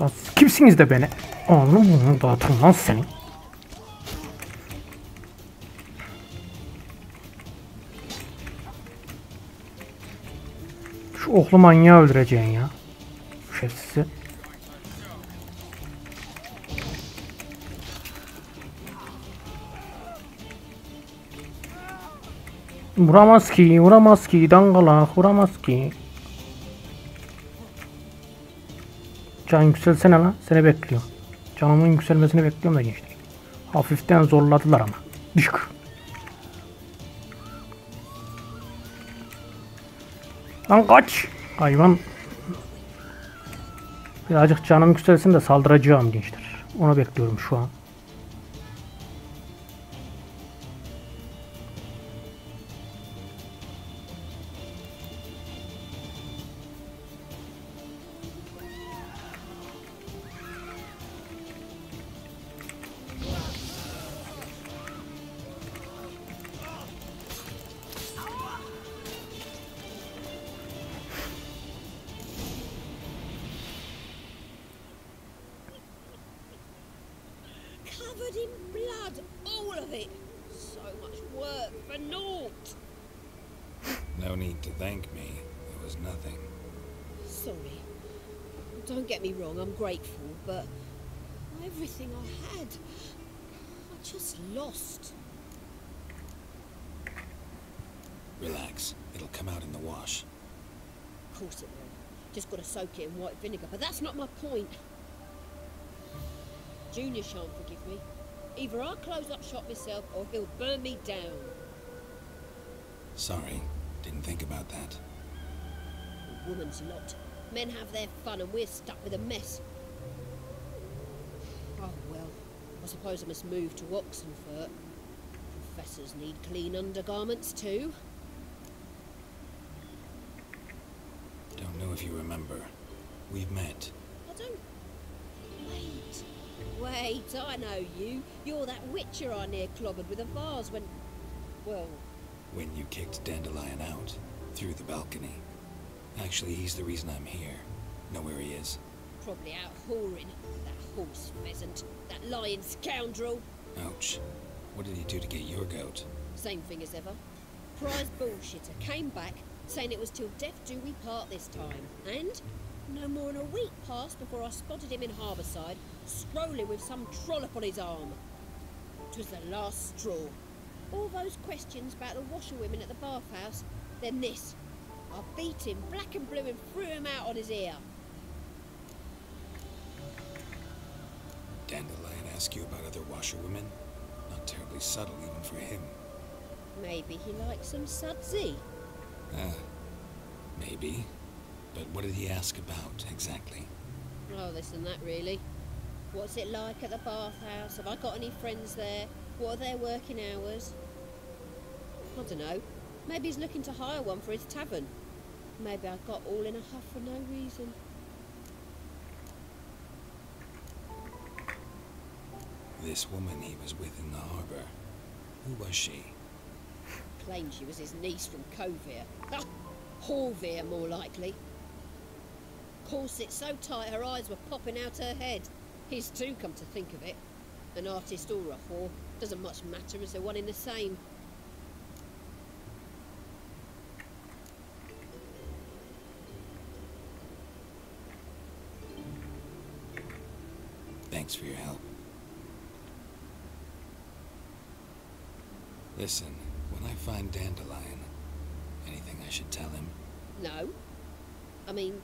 Lan kimsiniz de beni? Onu dağıtırım lan seni. Şu oklu manyağı öldüreceksin ya. Şerefsiz. Vuramaz ki, vuramaz ki, dangalak, vuramaz ki. Can yükselsene lan, seni bekliyorum. Canımın yükselmesini bekliyorum da gençler. Hafiften zorladılar ama. Düşük. Lan kaç. Hayvan. Birazcık canım yükselsin de saldıracağım gençler. Onu bekliyorum şu an. Covered in blood, all of it. So much work for naught. No need to thank me. It was nothing. Sorry. Don't get me wrong, I'm grateful, but everything I had, I just lost. Relax. It'll come out in the wash. Of course it will. Just got to soak it in white vinegar, but that's not my point. Junior shan't forgive me. Either I'll close up shop myself or he'll burn me down. Sorry. Didn't think about that. A woman's lot. Men have their fun and we're stuck with a mess. Oh well, I suppose I must move to Oxenfurt. Professors need clean undergarments too. Don't know if you remember. We've met. I don't... Wait, I know you. You're that witcher I near clobbered with a vase when... Well... When you kicked Dandelion out. Through the balcony. Actually, he's the reason I'm here. Know where he is? Probably out whoring. That horse pheasant. That lying scoundrel. Ouch. What did he do to get your goat? Same thing as ever. Prize bullshitter came back, saying it was till death do we part this time. And no more than a week passed before I spotted him in Harbourside, strolling with some trollop on his arm. 'Twas the last straw. All those questions about the washerwomen at the bathhouse, then this. I beat him black and blue and threw him out on his ear. Dandelion ask you about other washerwomen? Not terribly subtle even for him. Maybe he likes some sudsy. Maybe. But what did he ask about, exactly? Oh, this and that, really. What's it like at the bathhouse? Have I got any friends there? What are their working hours? I don't know. Maybe he's looking to hire one for his tavern. Maybe I got all in a huff for no reason. This woman he was with in the harbour. Who was she? Claimed she was his niece from Covere. Ah, Horvere, more likely. Corset so tight her eyes were popping out her head. His too, come to think of it. An artist or a whore. Doesn't much matter as they're one in the same. Thanks for your help. Listen, when I find Dandelion, anything I should tell him? No. I mean,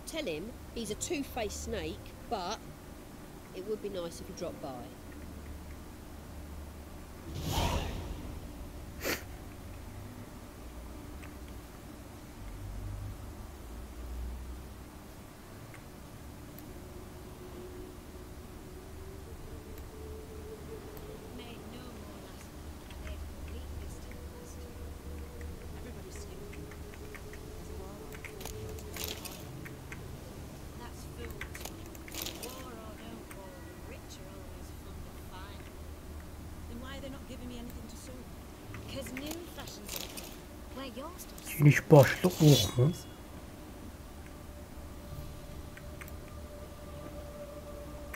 tell him he's a two-faced snake, but it would be nice if he dropped by. Geniş başlı ok mu?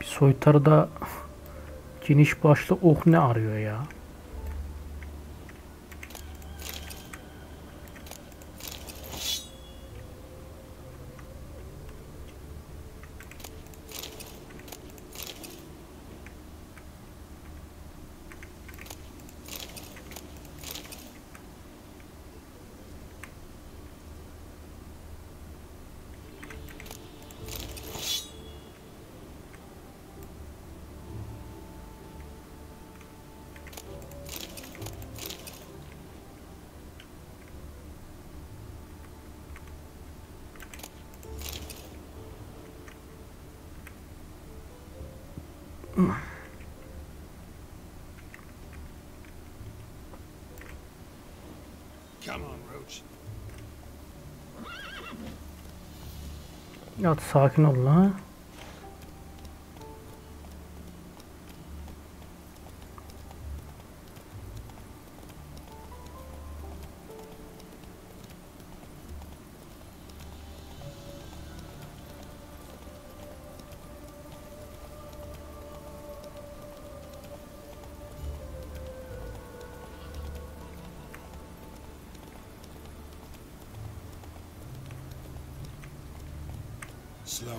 Bir soytarıda geniş başlı ok ne arıyor ya? approach. Ya sakin ol lan. Slower.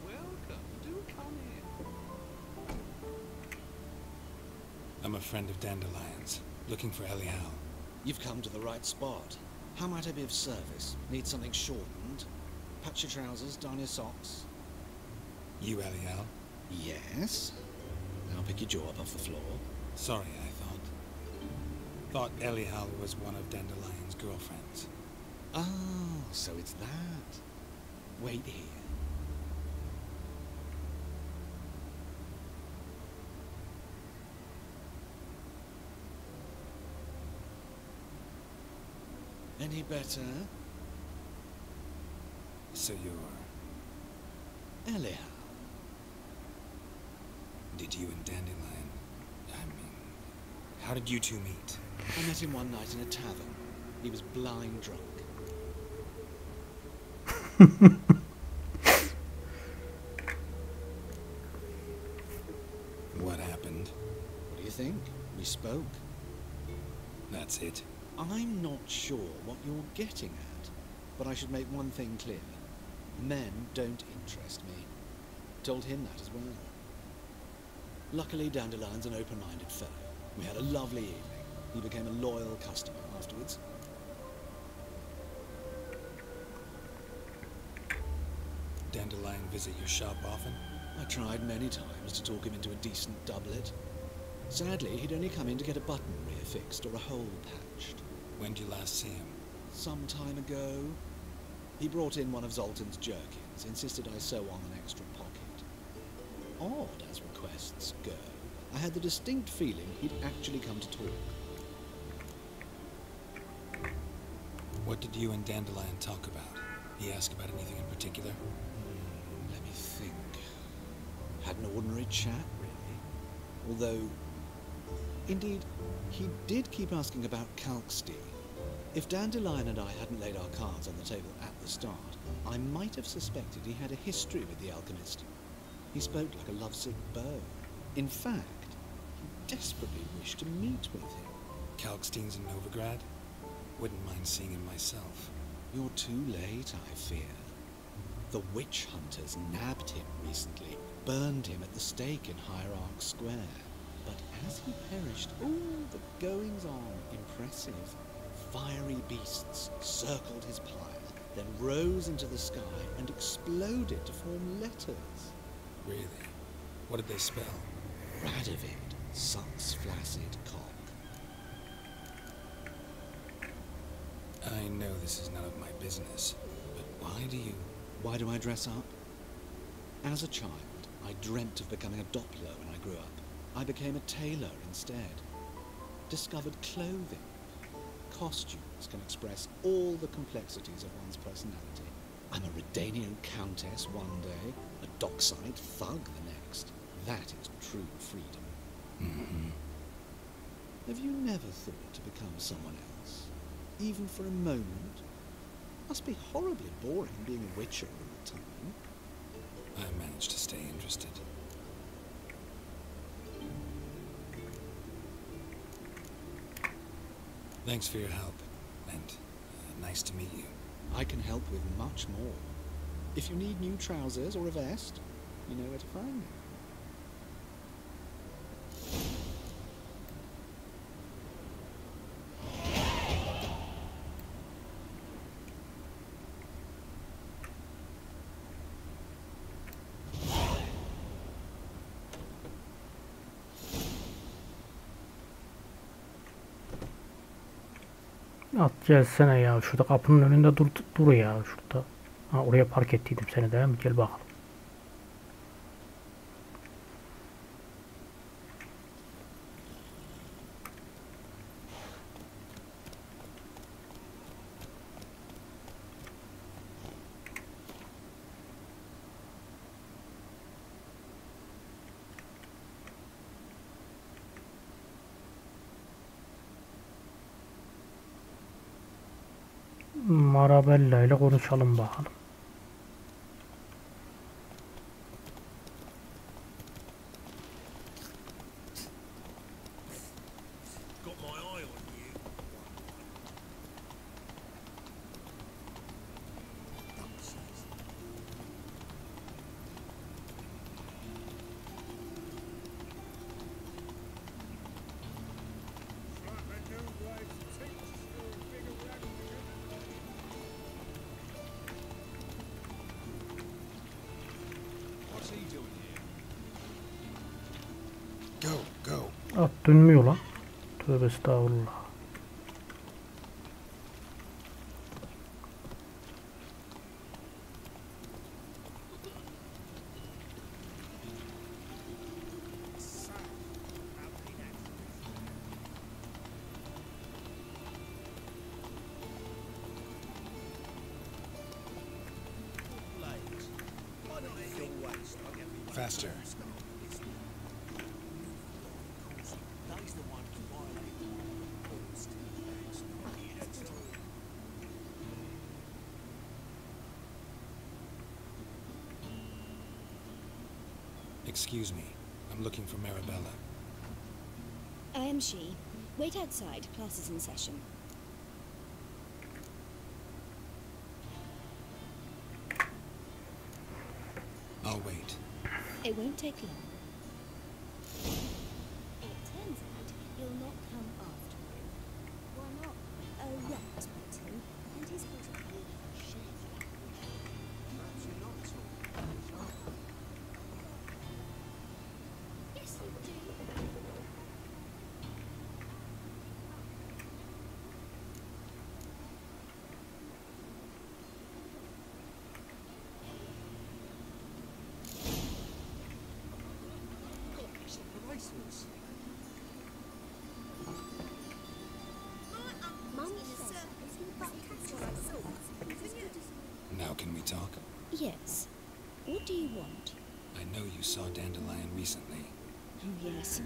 Welcome. Do come in. I'm a friend of Dandelion's, looking for Elial. You've come to the right spot. How might I be of service? Need something shortened? Patch your trousers, darn your socks. You Elial? Yes. Now pick your jaw up off the floor. Sorry, I thought Elial was one of Dandelion's girlfriends. Oh, so it's that. Wait here. Any better? So you're... Elial. Did you and Dandelion... I mean... How did you two meet? I met him one night in a tavern. He was blind drunk. What happened? What do you think? We spoke. That's it. I'm not sure what you're getting at, but I should make one thing clear. Men don't interest me. Told him that as well. Luckily, Dandelion's an open-minded fellow. We had a lovely evening. He became a loyal customer afterwards. Dandelion visit your shop often? I tried many times to talk him into a decent doublet. Sadly, he'd only come in to get a button reaffixed or a hole patched. When did you last see him? Some time ago. He brought in one of Zoltan's jerkins, insisted I sew on an extra pocket. Odd as requests go, I had the distinct feeling he'd actually come to talk. What did you and Dandelion talk about? He asked about anything in particular? Let me think. Had an ordinary chat, really. Although, indeed, he did keep asking about Kalkstein. If Dandelion and I hadn't laid our cards on the table at the start, I might have suspected he had a history with the alchemist. He spoke like a lovesick beau. In fact, he desperately wished to meet with him. Kalkstein's in Novigrad? Wouldn't mind seeing him myself. You're too late, I fear. The witch hunters nabbed him recently, burned him at the stake in Hierarch Square. But as he perished, the goings-on impressive. Fiery beasts circled his pile, then rose into the sky and exploded to form letters. Really? What did they spell? Radovid, sucks flaccid cock. I know this is none of my business, but Why do I dress up? As a child, I dreamt of becoming a Doppler when I grew up. I became a tailor instead. Discovered clothing. Costumes can express all the complexities of one's personality. I'm a Redanian countess one day, a dockside thug the next. That is true freedom. Mm-hmm. Have you never thought to become someone else? Even for a moment? Must be horribly boring being a witcher all the time. I managed to stay interested. Thanks for your help, and nice to meet you. I can help with much more. If you need new trousers or a vest, you know where to find me. At gelsene ya. Şurada kapının önünde dur ya şurada. Ha, oraya park ettiydim seni değil mi? Gel bakalım. Marabella ile konuşalım bakalım. At dönmüyor lan. Tövbe estağfurullah. Faster. Excuse me. I'm looking for Marabella. I am she. Wait outside. Class is in session. I'll wait. It won't take long. It turns out he'll not come after you. Why not? A rat met him, and he's got a big shave. Perhaps you're not talking. Yes, you do. Now can we talk? Yes. What do you want? I know you saw Dandelion recently. Oh, yes.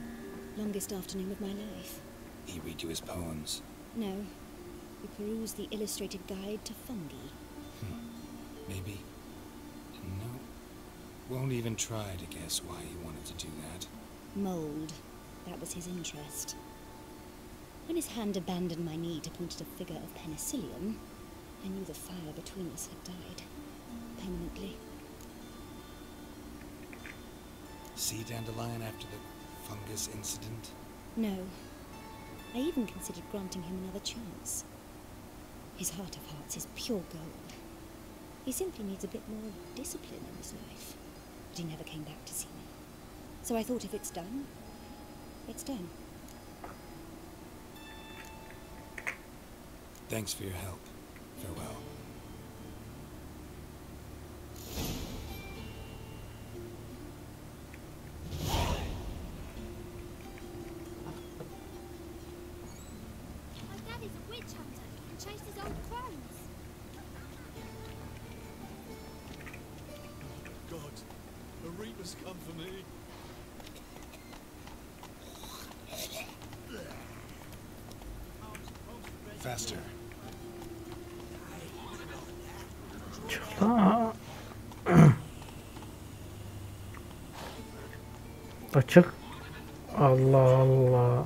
Longest afternoon of my life. He read you his poems. No. We perused the illustrated guide to fungi. Maybe. No. Won't even try to guess why he wanted to do that. Mold. That was his interest. When his hand abandoned my knee to point at a figure of penicillium, I knew the fire between us had died. Permanently. See Dandelion after the fungus incident? No. I even considered granting him another chance. His heart of hearts is pure gold. He simply needs a bit more discipline in his life. But he never came back to see me. So I thought if it's done, it's done. Thanks for your help. Farewell. My daddy's a witch hunter and chases old crones. God, the Reapers come for me. Faster. Çıktı. Açık. Allah Allah.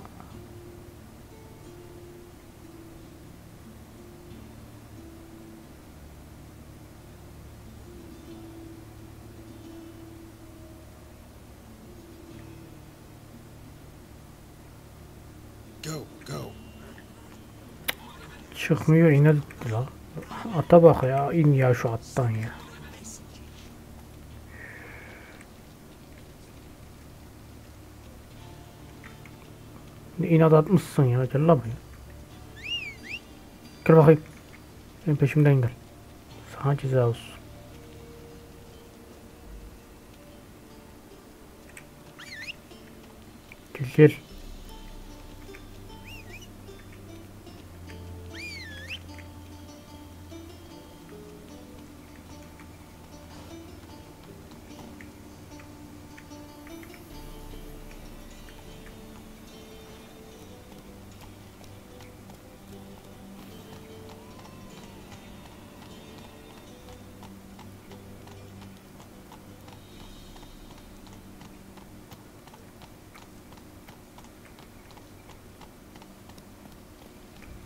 Go, go. Çıkmıyor, inat etti la. Ata bak ya, in ya şu attan ya. İnat atmışsın ya, gel la buraya. Gel bakayım. Benim peşimden gel. Sana ceza olsun. Gel gel.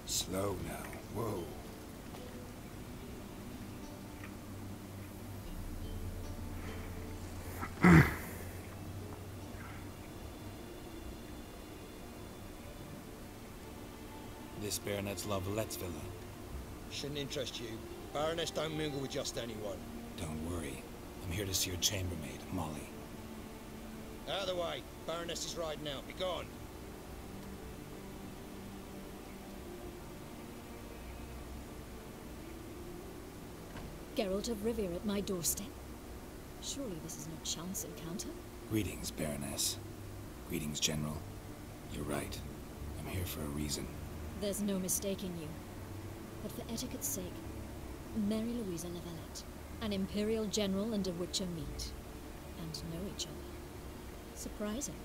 Slow now. Whoa. This Baronet's Lavallette's villa. Shouldn't interest you. Baroness don't mingle with just anyone. Don't worry. I'm here to see your chambermaid, Molly. Out of the way. Baroness is riding out. Be gone. Geralt of Rivia at my doorstep. Surely this is no chance encounter? Greetings, Baroness. Greetings, General. You're right. I'm here for a reason. There's no mistaking you. But for etiquette's sake, Mary Louisa Lavalette, an Imperial General and a Witcher meet, and know each other. Surprising.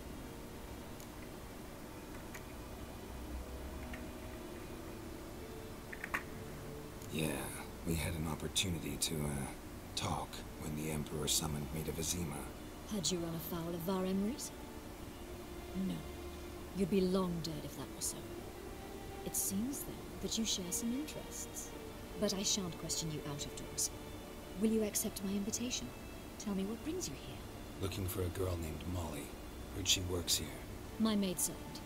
Yeah, we had an opportunity to, talk when the Emperor summoned me to Vizima. Had you run afoul of Var Emrys? No. You'd be long dead if that were so. It seems, then, that you share some interests. But I shan't question you out of doors. Will you accept my invitation? Tell me what brings you here. Looking for a girl named Molly. Heard she works here. My maidservant.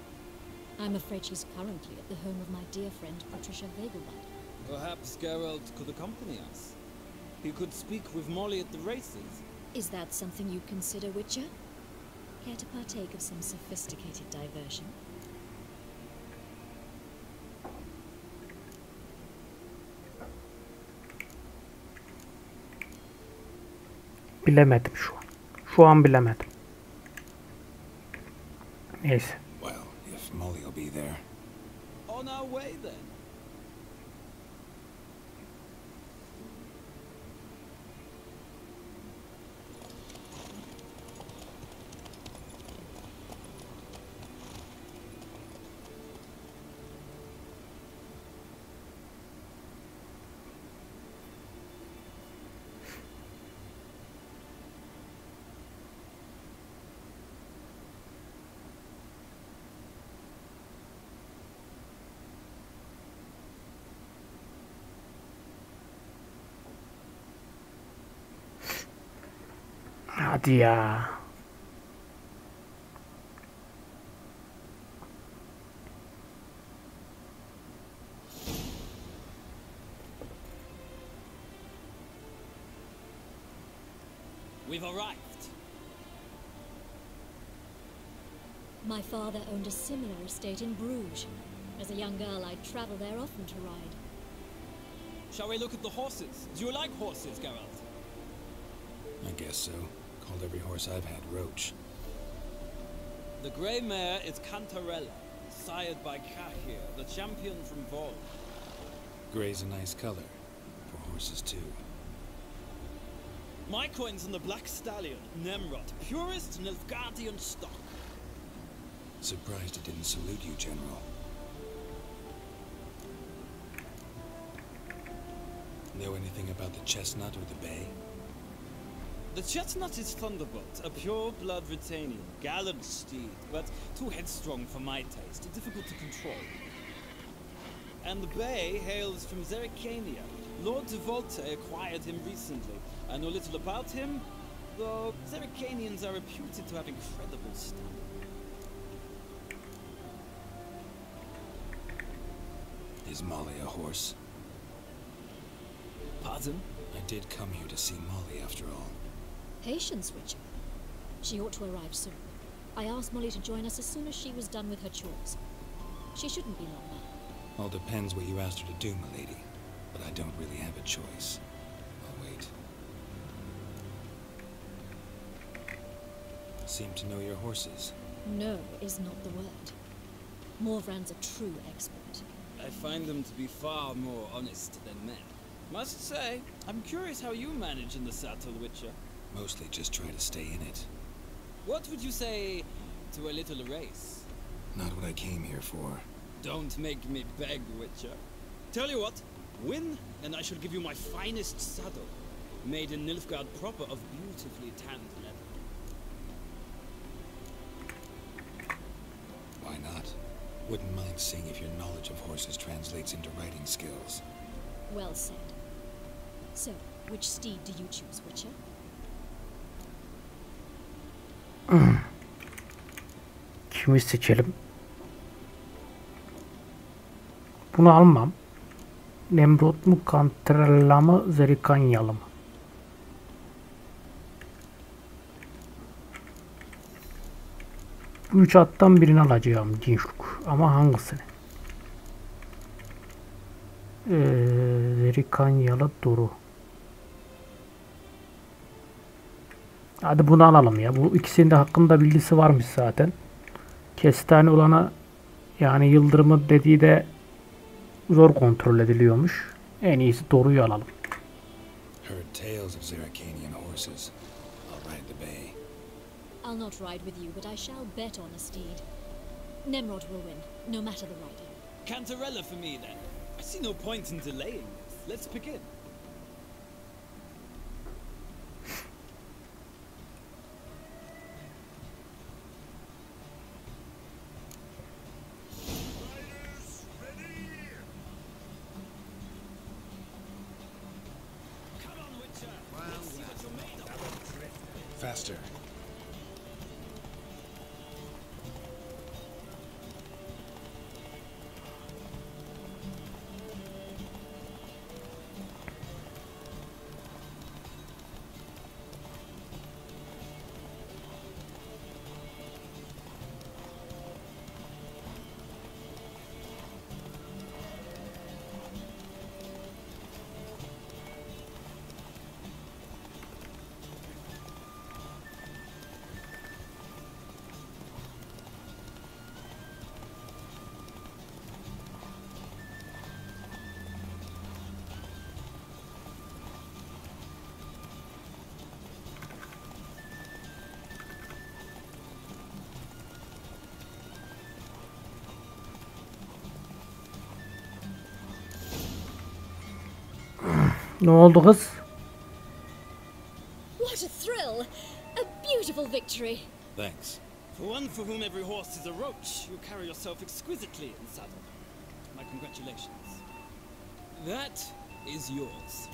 I'm afraid she's currently at the home of my dear friend Patricia Vegelbud. Perhaps Geralt could accompany us. He could speak with Molly at the races. Is that something you'd consider, Witcher? Care to partake of some sophisticated diversion? Bilemedim şu an. Şu an bilemedim. Neyse. Well, if Molly'll be there. On our way then. Hadi ya. We've arrived. My father owned a similar estate in Bruges. As a young girl, I'd travel there often to ride. Shall we look at the horses? Do you like horses, Geralt? I guess so. Called every horse I've had Roach. The grey mare is Cantarella, sired by Kahir, the champion from Vol. Grey's a nice color. For horses, too. My coin's on the black stallion, Nemrod, purest Nilfgaardian stock. Surprised it didn't salute you, General. Know anything about the chestnut or the bay? The chestnut is Thunderbolt, a pure-blood Britannian, gallant steed, but too headstrong for my taste, difficult to control. And the bay hails from Zerrikania. Lord de Volte acquired him recently. I know little about him, though Zerrikanians are reputed to have incredible stamina. Is Molly a horse? Pardon? I did come here to see Molly, after all. Patience, Witcher. She ought to arrive soon. I asked Molly to join us as soon as she was done with her chores. She shouldn't be long now. All depends what you asked her to do, milady. But I don't really have a choice. I'll wait. Seem to know your horses. No is not the word. Morvran's a true expert. I find them to be far more honest than men. Must say, I'm curious how you manage in the saddle, Witcher. Mostly just try to stay in it. What would you say to a little race? Not what I came here for. Don't make me beg, Witcher. Tell you what, win, and I shall give you my finest saddle, made in Nilfgaard proper of beautifully tanned leather. Why not? Wouldn't mind seeing if your knowledge of horses translates into riding skills. Well said. So, which steed do you choose, Witcher? Kimi seçelim? Bunu almam. Nemrut mu, Karilar mı, Zerikanyalı mı? Bu üç attan birini alacağım Cinşuk. Ama hangisini? Zerikanyalı Duru. Hadi bunu alalım ya. Bu ikisinin de hakkında bilgisi varmış zaten. Kestane olana, yani yıldırımı dediği de zor kontrol ediliyormuş. En iyisi Doru'yu alalım. Heard tales of Zerikanian horses. I'll ride the bay. I'll not ride with you, but I shall bet on a steed. Nemrod will win, no matter the riding. Cantarella for me, then. I see no point in delaying this. Let's begin. Faster. Ne oldu kız? What a thrill! A beautiful victory. Thanks. For one for whom every horse is a roach, you carry yourself exquisitely in saddle. My congratulations. That is yours.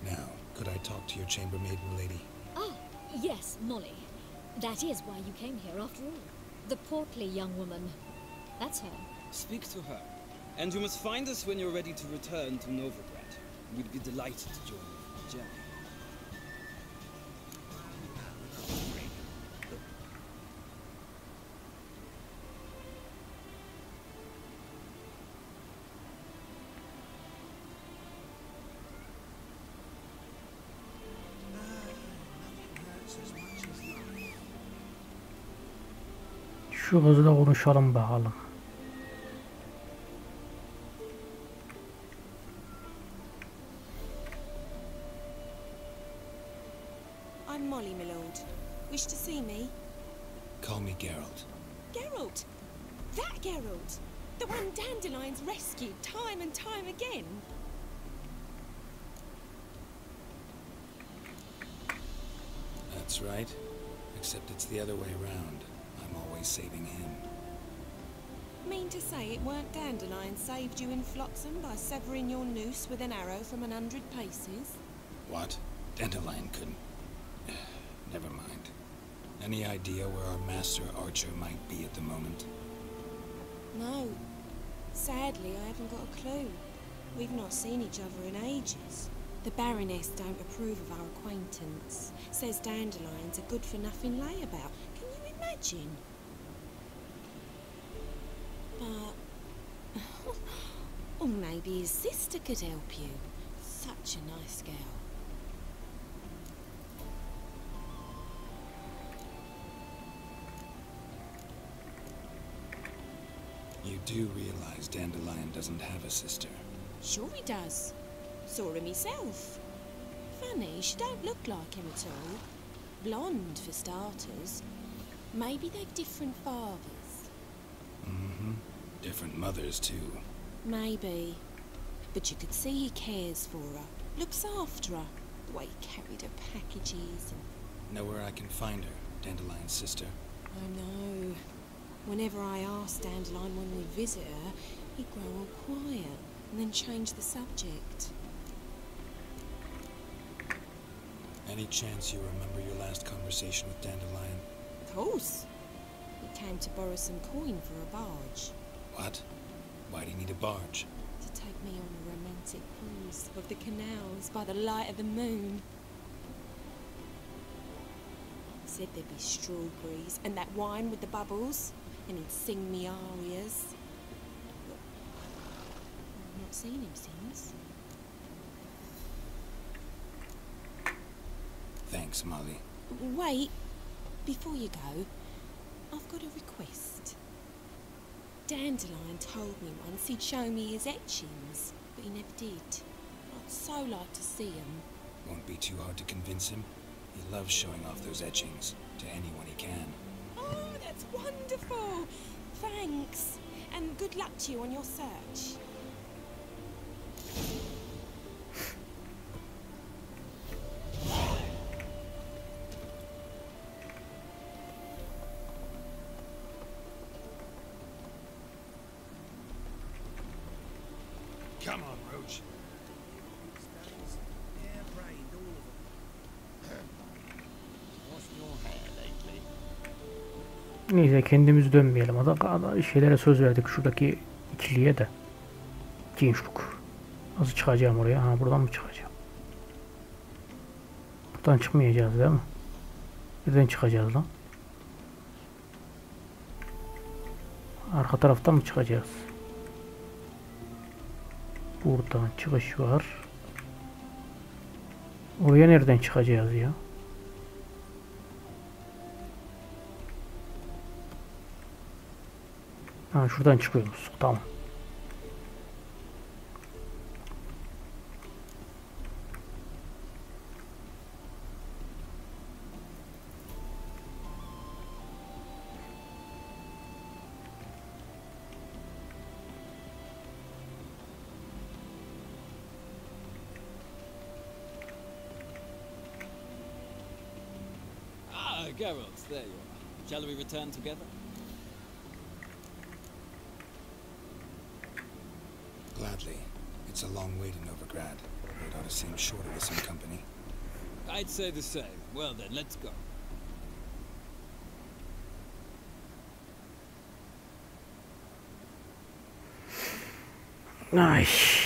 Now, could I talk to your chambermaid, milady? Ah, yes, Molly. That is why you came here after all. The portly young woman. That's her. Speak to her. And you must find us when you're ready to return to Novigrad. We'd be delighted to join you for the journey. Şu kızla konuşalım bakalım. I'm Molly, my lord. Wish to see me? Call me Geralt. Geralt! That Geralt! The one Dandelions rescued time and time again! That's right. Except it's the other way around. I'm always saving him. Mean to say it weren't Dandelion saved you in Flotsam by severing your noose with an arrow from 100 paces? What? Dandelion couldn't... Never mind. Any idea where our master archer might be at the moment? No. Sadly, I haven't got a clue. We've not seen each other in ages. The Baroness don't approve of our acquaintance. Says Dandelion's a good-for-nothing layabout. Can you imagine? But... or maybe his sister could help you. Such a nice girl. You do realize Dandelion doesn't have a sister? Sure he does. Saw him himself. Funny, she don't look like him at all. Blonde, for starters. Maybe they've different fathers. Mm-hmm. Different mothers, too. Maybe. But you could see he cares for her. Looks after her. The way he carried her packages and... Know where I can find her, Dandelion's sister? I know. Whenever I asked Dandelion when we'd visit her, he'd grow all quiet and then change the subject. Any chance you remember your last conversation with Dandelion? Of course. He came to borrow some coin for a barge. What? Why do you need a barge? To take me on a romantic cruise of the canals by the light of the moon. He said there'd be strawberries and that wine with the bubbles, and he'd sing me arias. But I've not seen him since. Thanks, Molly. Wait, before you go, I've got a request. Dandelion told me once he'd show me his etchings, but he never did. I'd so like to see them. Won't be too hard to convince him. He loves showing off those etchings to anyone he can. Oh, that's wonderful! Thanks, and good luck to you on your search. Come on, Roach. Neyse kendimiz dönmeyelim. Şeylere söz verdik şuradaki ikiliye de. Gençlik. Nasıl çıkacağım oraya? Ha, buradan mı çıkacağım? Buradan çıkmayacağız değil mi? Nereden çıkacağız lan? Arka taraftan mı çıkacağız? Buradan çıkış var. Oraya nereden çıkacağız ya? Ha, şuradan çıkıyoruz. Tamam. Geralt, there you are. Shall we return together? Gladly. It's a long way to Novigrad. It ought to seem shorter with some company. I'd say the same. Well then, let's go. Nice.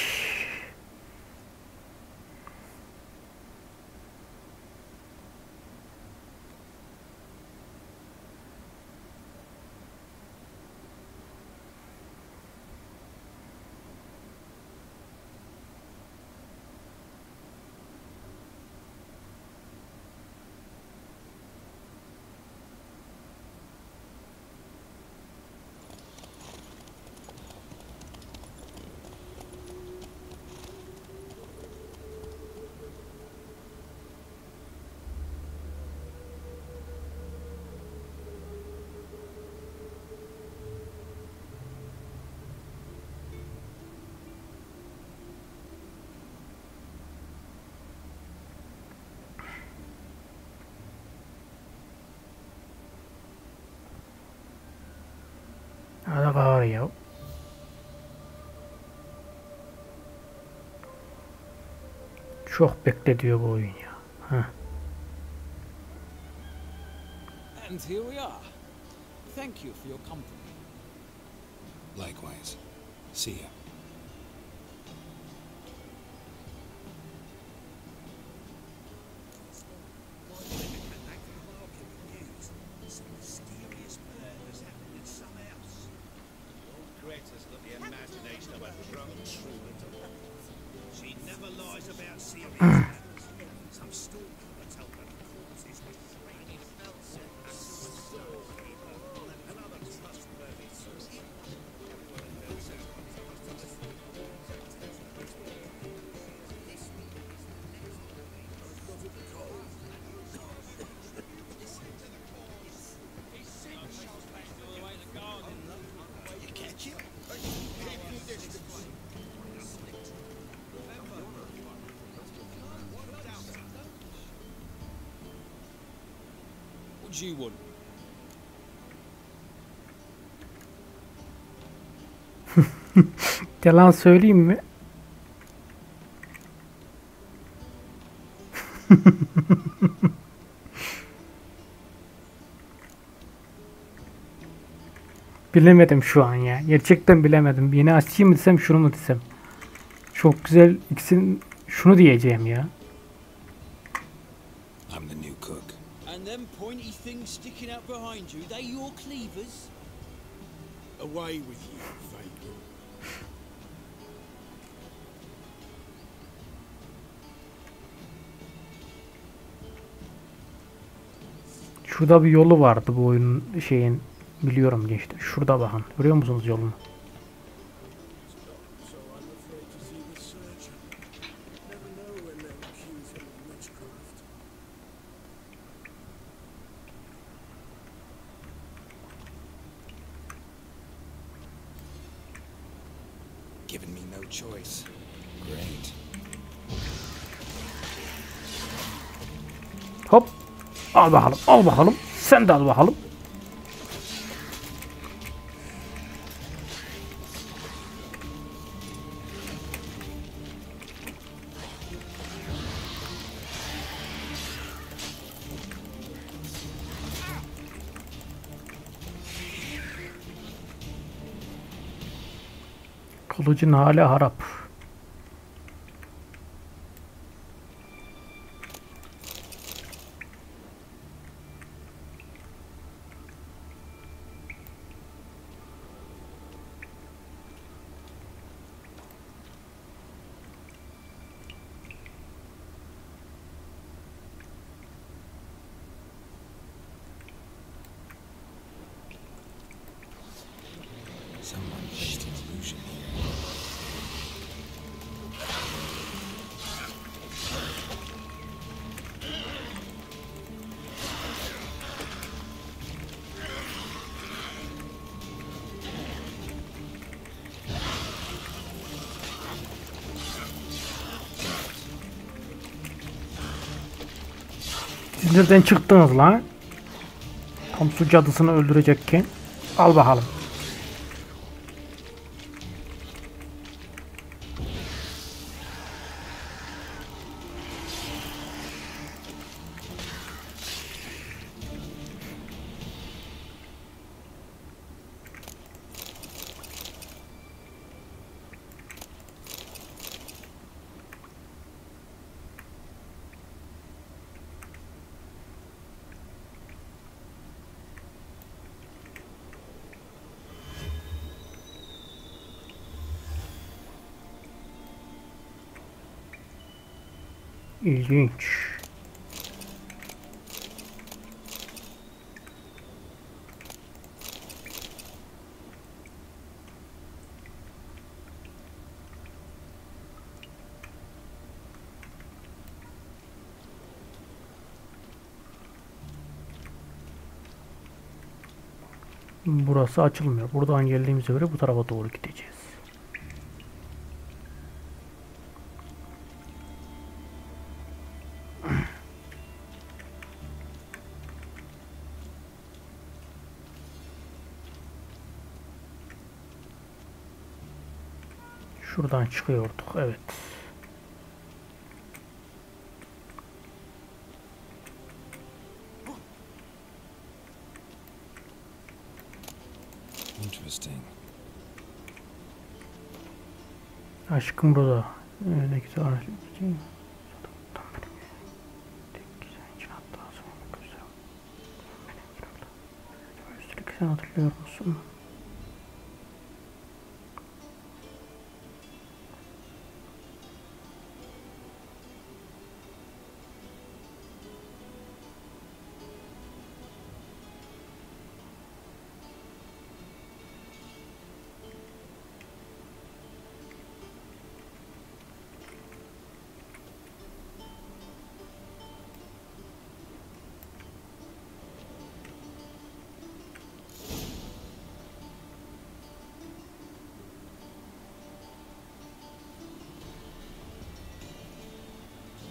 Hadi var ya. Çok bekle diyor bu oyun ya. Heh. And here we are. Thank you for your company. Likewise. See ya. do you want? Yalan söyleyeyim mi? Bilemedim şu an ya. Gerçekten bilemedim. Yeni açayım mı desem, şunu mu desem? Çok güzel ikisinin, şunu diyeceğim ya. I'm the new cook. And them pointy things sticking out behind you, they your cleavers? Away with you, Fagin. Şurada bir yolu vardı bu oyunun şeyin, biliyorum gençler. Şurada bakın. Görüyor musunuz yolunu? So I'm afraid to see the surgeon. Never know when they'll accuse him of witchcraft. Giving me no choice. Great. Hop. Al bakalım. Al bakalım. Sen de al bakalım. Kılıcın hali harap. Someone placed an illusion here. Siz nereden çıktınız lan? Tam su cadısını öldürecekken. Al bakalım. İlginç. Burası açılmıyor. Buradan geldiğimize göre bu tarafa doğru gideceğiz. Şuradan çıkıyorduk. Evet. Interesting. Aşkım burada. Ne güzel. Üstelik sen hatırlıyor musun?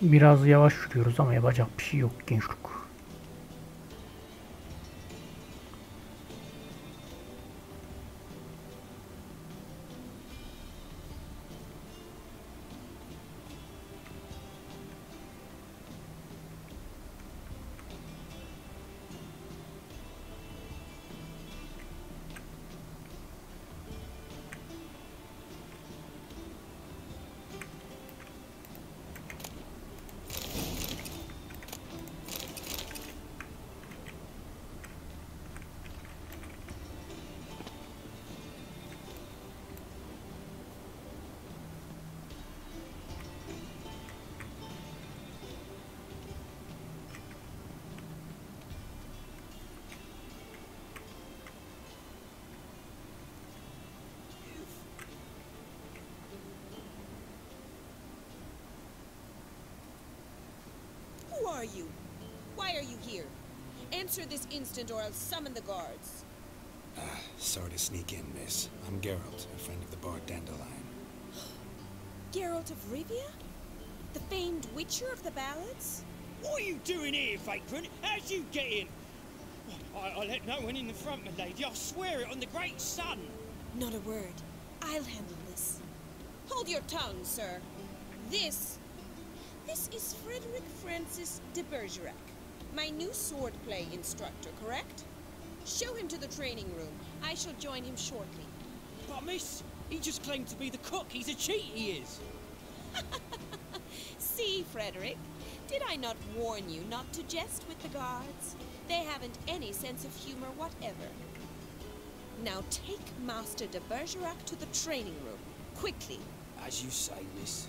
Biraz yavaş yürüyoruz ama yapacak bir şey yok gençlik. are you? Why are you here? Answer this instant or I'll summon the guards. Sorry to sneak in, miss. I'm Geralt, a friend of the bard Dandelion. Geralt of Rivia? The famed witcher of the ballads? What are you doing here, vagrant? How'd you get in? I let no one in the front, my lady. I swear it on the great sun. Not a word. I'll handle this. Hold your tongue, sir. This is Frederick Francis de Bergerac, my new swordplay instructor, correct? Show him to the training room. I shall join him shortly. But miss, he just claimed to be the cook. He's a cheat, he is. See, Frederick, did I not warn you not to jest with the guards? They haven't any sense of humor whatever. Now take Master de Bergerac to the training room, quickly. As you say, miss.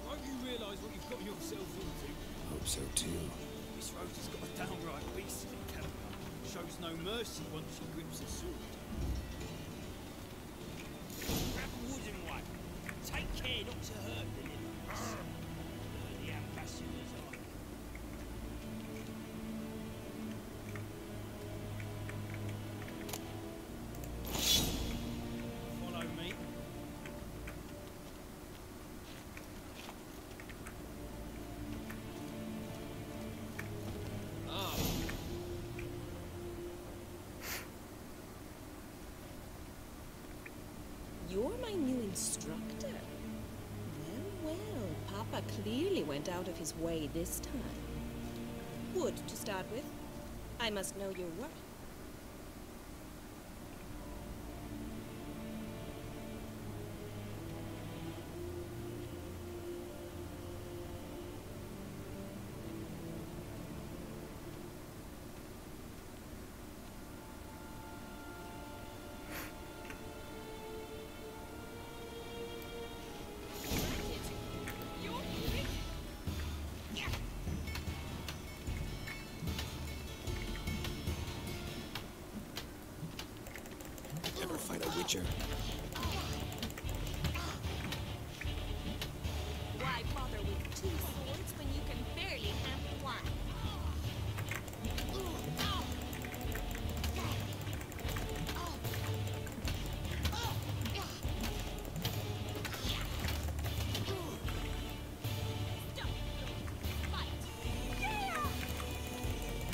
Won't you realise what you've got yourselves into? Hope so too. Miss Rose has got a downright beastly temper. Shows no mercy once she grips a sword. Grab a wooden one. Take care not to hurt the little ones. The ambassadors are. Follow me. You're my new instructor. Well, Papa clearly went out of his way this time. Wood, to start with. I must know your worth. Ever fight a witcher? Why bother with two swords when you can barely handle one?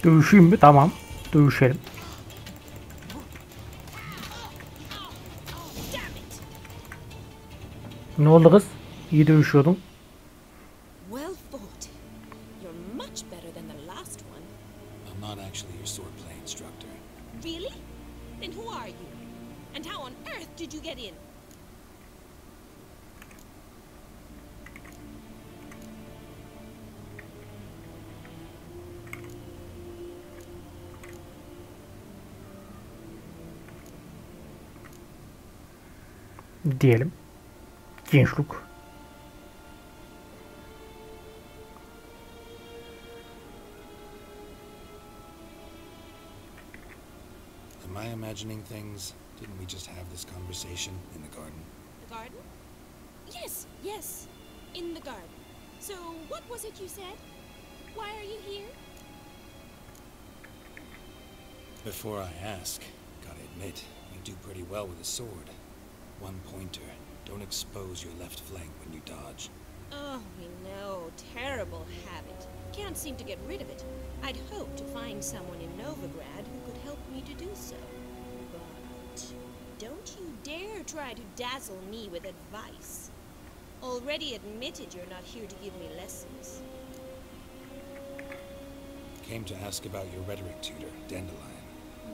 Dövüşeyim mi? Tamam. Dövüşelim. Ne oldu kız? İyi dövüşüyordun. Well fought. You're much better than the last one. I'm not actually your swordplay instructor. Really? Then who are you? And how on earth did you get in? Diyelim. Gençlik. Am I imagining things? Didn't we just have this conversation in the garden? The garden? Yes, yes. In the garden. So, what was it you said? Why are you here? Before I ask, gotta admit, you do pretty well with a sword. One pointer. Don't expose your left flank when you dodge. Oh, we know. Terrible habit. Can't seem to get rid of it. I'd hoped to find someone in Novigrad who could help me to do so. But don't you dare try to dazzle me with advice. Already admitted you're not here to give me lessons. Came to ask about your rhetoric tutor, Dandelion.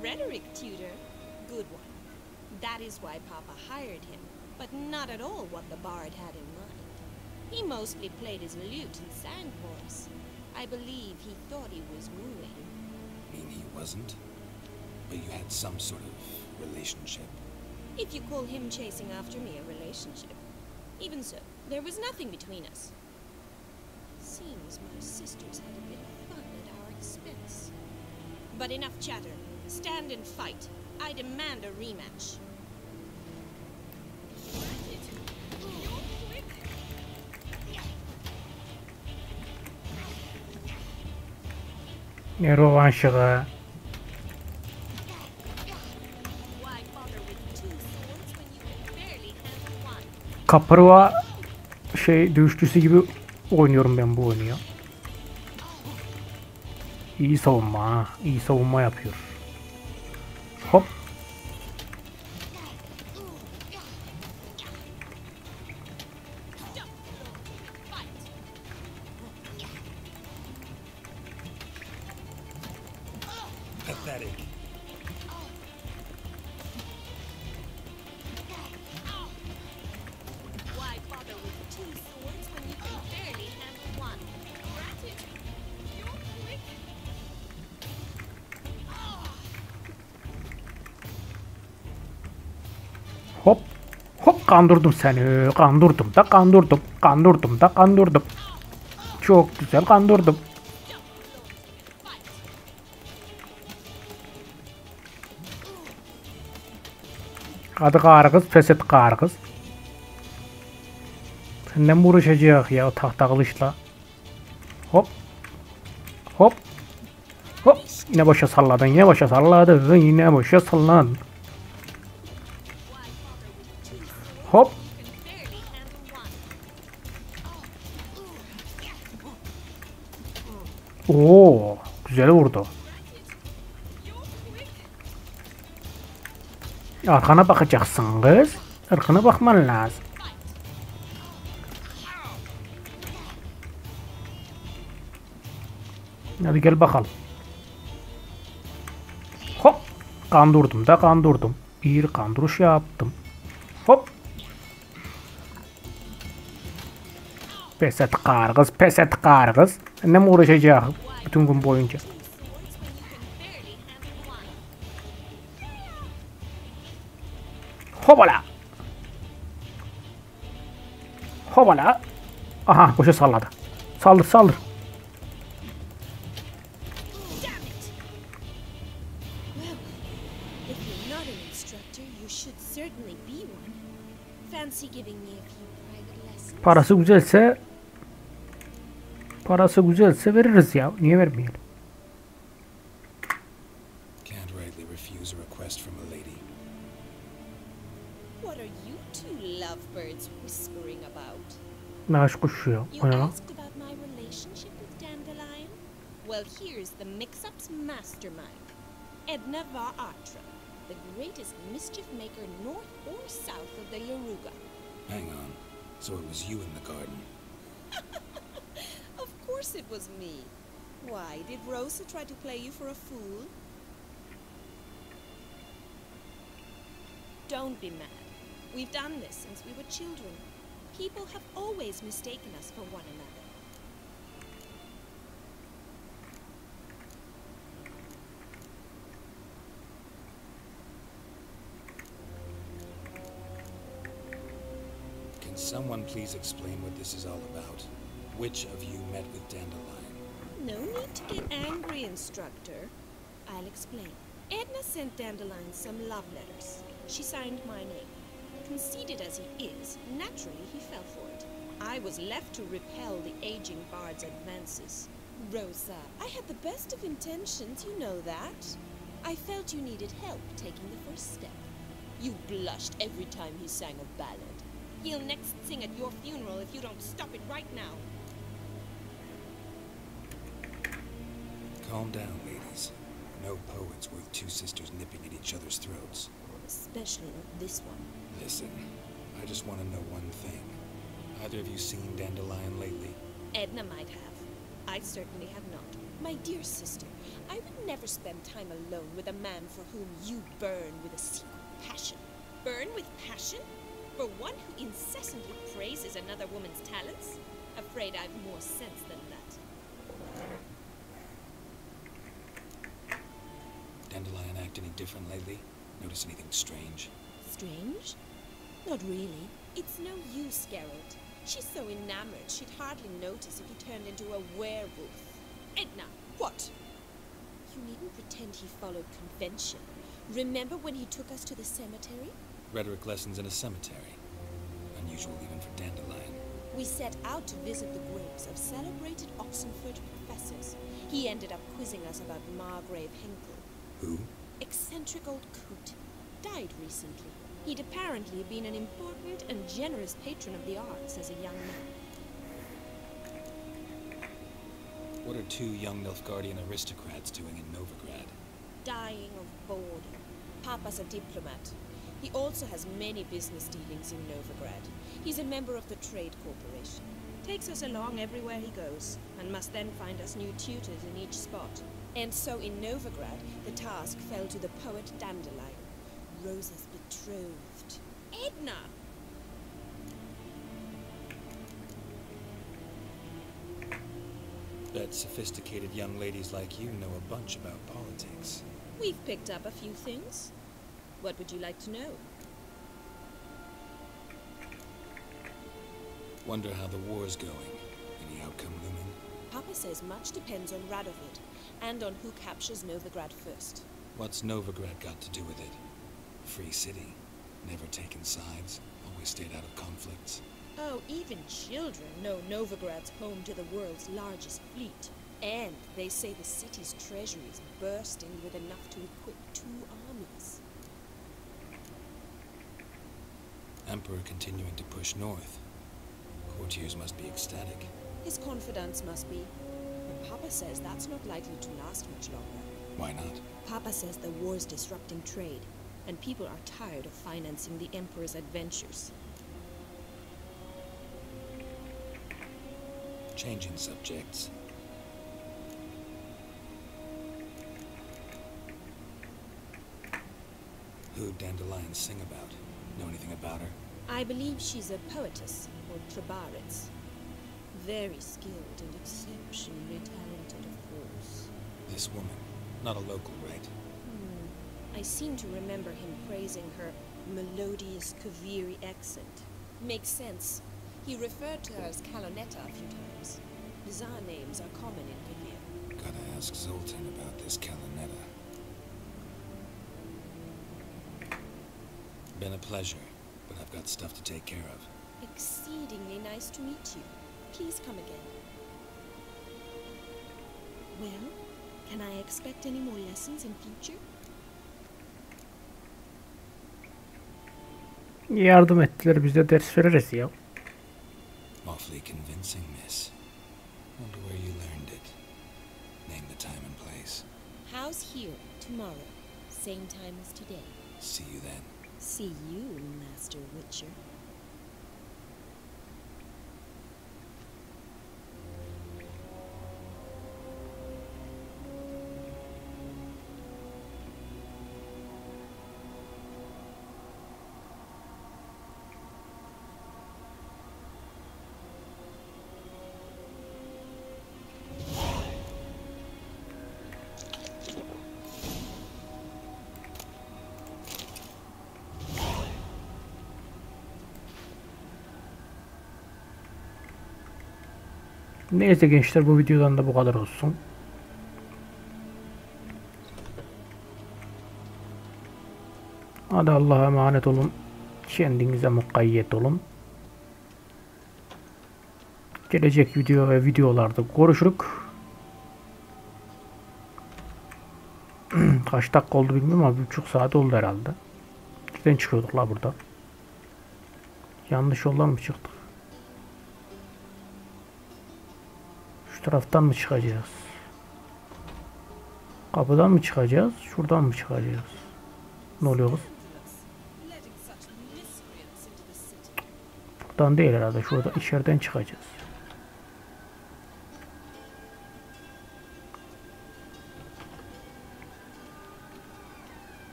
Rhetoric tutor? Good one. That is why Papa hired him, but not at all what the bard had in mind. He mostly played his lute and sang for us. I believe he thought he was wooing. Mean he wasn't? But you had some sort of relationship. If you call him chasing after me a relationship. Even so, there was nothing between us. seems my sisters had a bit of fun at our expense. But enough chatter. Stand and fight. I demand a rematch. Ne rövanşı be. Kaparva dövüşçüsü gibi oynuyorum ben bu oyunu ya. İyi savunma ha. İyi savunma yapıyor. Hop. Pathetic. Hop. Hop kandırdım seni. Kandırdım da kandırdım. Kandırdım da kandırdım. Çok güzel kandırdım. Hadi kargız, pes et kargız. Senden mi uğraşacak ya o tahta kılıçla? Hop. Hop. Hop. Yine başa salladın, yine başa salladın, yine başa salladın. Hop. Oo, güzel vurdu. Arkana bakacaksın kız. Arkana bakman lazım. Hadi gel bakalım. Hop. Kandırdım da kandırdım. Bir kandırış yaptım. Hop. Pes et kargız, pes et kargız. Ne mi uğraşacak bütün gün boyunca? Hopala. Hopala. Aha boşa salladı. Saldır saldır. Parası güzelse veririz ya. Niye vermeyelim? Can't rightly refuse a request from a lady. What are you two lovebirds whispering about? Naş kuşuyor. You asked about my relationship with Dandelion? Well, here's the mix-up's mastermind. Edna va Atra, the greatest mischief maker north or south of the Yaruga. Hang on. So it was you in the garden? Of course it was me. Why, did Rosa try to play you for a fool? Don't be mad. We've done this since we were children. People have always mistaken us for one another. Can someone please explain what this is all about? Which of you met with Dandelion? No need to get angry, instructor. I'll explain. Edna sent Dandelion some love letters. She signed my name. Conceited as he is, naturally he fell for it. I was left to repel the aging bard's advances. Rosa, I had the best of intentions, you know that. I felt you needed help taking the first step. You blushed every time he sang a ballad. He'll next sing at your funeral if you don't stop it right now. Calm down, ladies. No poet's worth two sisters nipping at each other's throats. Especially not this one. Listen, I just want to know one thing. Either of you seen Dandelion lately? Edna might have. I certainly have not. My dear sister, I would never spend time alone with a man for whom you burn with a secret passion. Burn with passion? For one who incessantly praises another woman's talents? Afraid I've more sense than that. Dandelion act any different lately? Notice anything strange? Strange? Not really. It's no use, Geralt. She's so enamored she'd hardly notice if he turned into a werewolf. Edna, What? you needn't pretend he followed convention. Remember when he took us to the cemetery? Rhetoric lessons in a cemetery. Unusual even for Dandelion. We set out to visit the graves of celebrated Oxenford professors. He ended up quizzing us about Margrave Henkel. Who? Eccentric old coot. Died recently. He'd apparently been an important and generous patron of the arts as a young man. What are two young Nilfgaardian aristocrats doing in Novigrad? Dying of boredom. Papa's a diplomat. He also has many business dealings in Novigrad. He's a member of the Trade Corporation. Takes us along everywhere he goes, and must then find us new tutors in each spot. And so in Novigrad, the task fell to the poet Dandelion, Rosa's betrothed. Edna! Bet sophisticated young ladies like you know a bunch about politics. We've picked up a few things. What would you like to know? Wonder how the war's going. Any outcome looming? Papa says much depends on Radovid, and on who captures Novigrad first. What's Novigrad got to do with it? Free city. Never taken sides. Always stayed out of conflicts. Oh, even children know Novigrad's home to the world's largest fleet. And they say the city's treasury is bursting with enough to equip 2 armies. Emperor continuing to push north. Courtiers must be ecstatic. His confidants must be. But Papa says that's not likely to last much longer. Why not? Papa says the war's disrupting trade, and people are tired of financing the Emperor's adventures. Changing subjects. Who'd Dandelion sing about? Know anything about her? I believe she's a poetess, or Trebaritz. Very skilled and exceptionally talented, of course. This woman. Not a local, right? I seem to remember him praising her melodious Kaviri accent. Makes sense. He referred to her as Kalonetta a few times. Bizarre names are common in Kavir. Gotta ask Zoltan about this Kalonetta. Been a pleasure, but I've got stuff to take care of. Exceedingly nice to meet you. Please come again. Well, can I expect any more lessons in future? Yardım ettiler, biz de ders veririz ya. Awfully convincing, miss. Wonder where you learned it. Name the time and place. House here, tomorrow. Same time as today. See you then. See you, Master Witcher. Neyse gençler, bu videodan da bu kadar olsun. Hadi Allah'a emanet olun. Kendinize mukayyet olun. Gelecek video ve videolarda görüşürük. Kaç dakika oldu bilmiyorum ama 1,5 saat oldu herhalde. Nereden çıkıyorduk la burada? Yanlış yoldan mı çıktık? Şu taraftan mı çıkacağız? Kapıdan mı çıkacağız? Şuradan mı çıkacağız? Ne oluyor kız? Buradan değil herhalde. Şurada içeriden çıkacağız.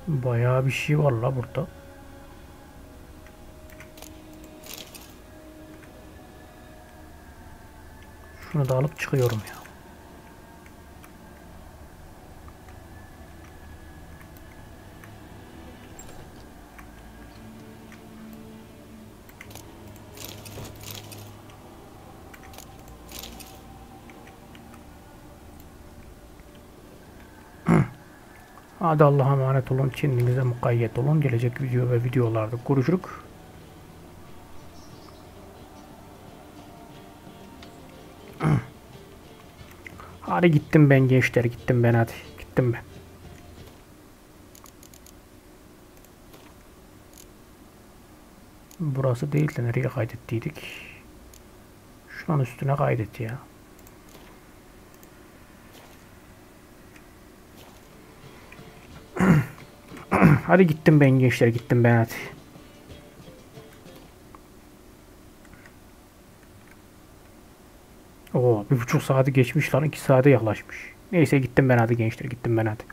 Bayağı bir şey var la burada. Şunu da alıp çıkıyorum ya. Hadi Allah'a emanet olun. Kendinize mukayyet olun. Gelecek video ve videolarda görüşürük. Hadi gittim ben gençler. Gittim ben hadi. Gittim ben. Burası değil de nereye kaydettiydik? Şunun üstüne kaydet ya. Hadi gittim ben gençler, gittim ben hadi. Oo, 1,5 saati geçmiş lan, 2 saate yaklaşmış. Neyse gittim ben hadi gençler, gittim ben hadi.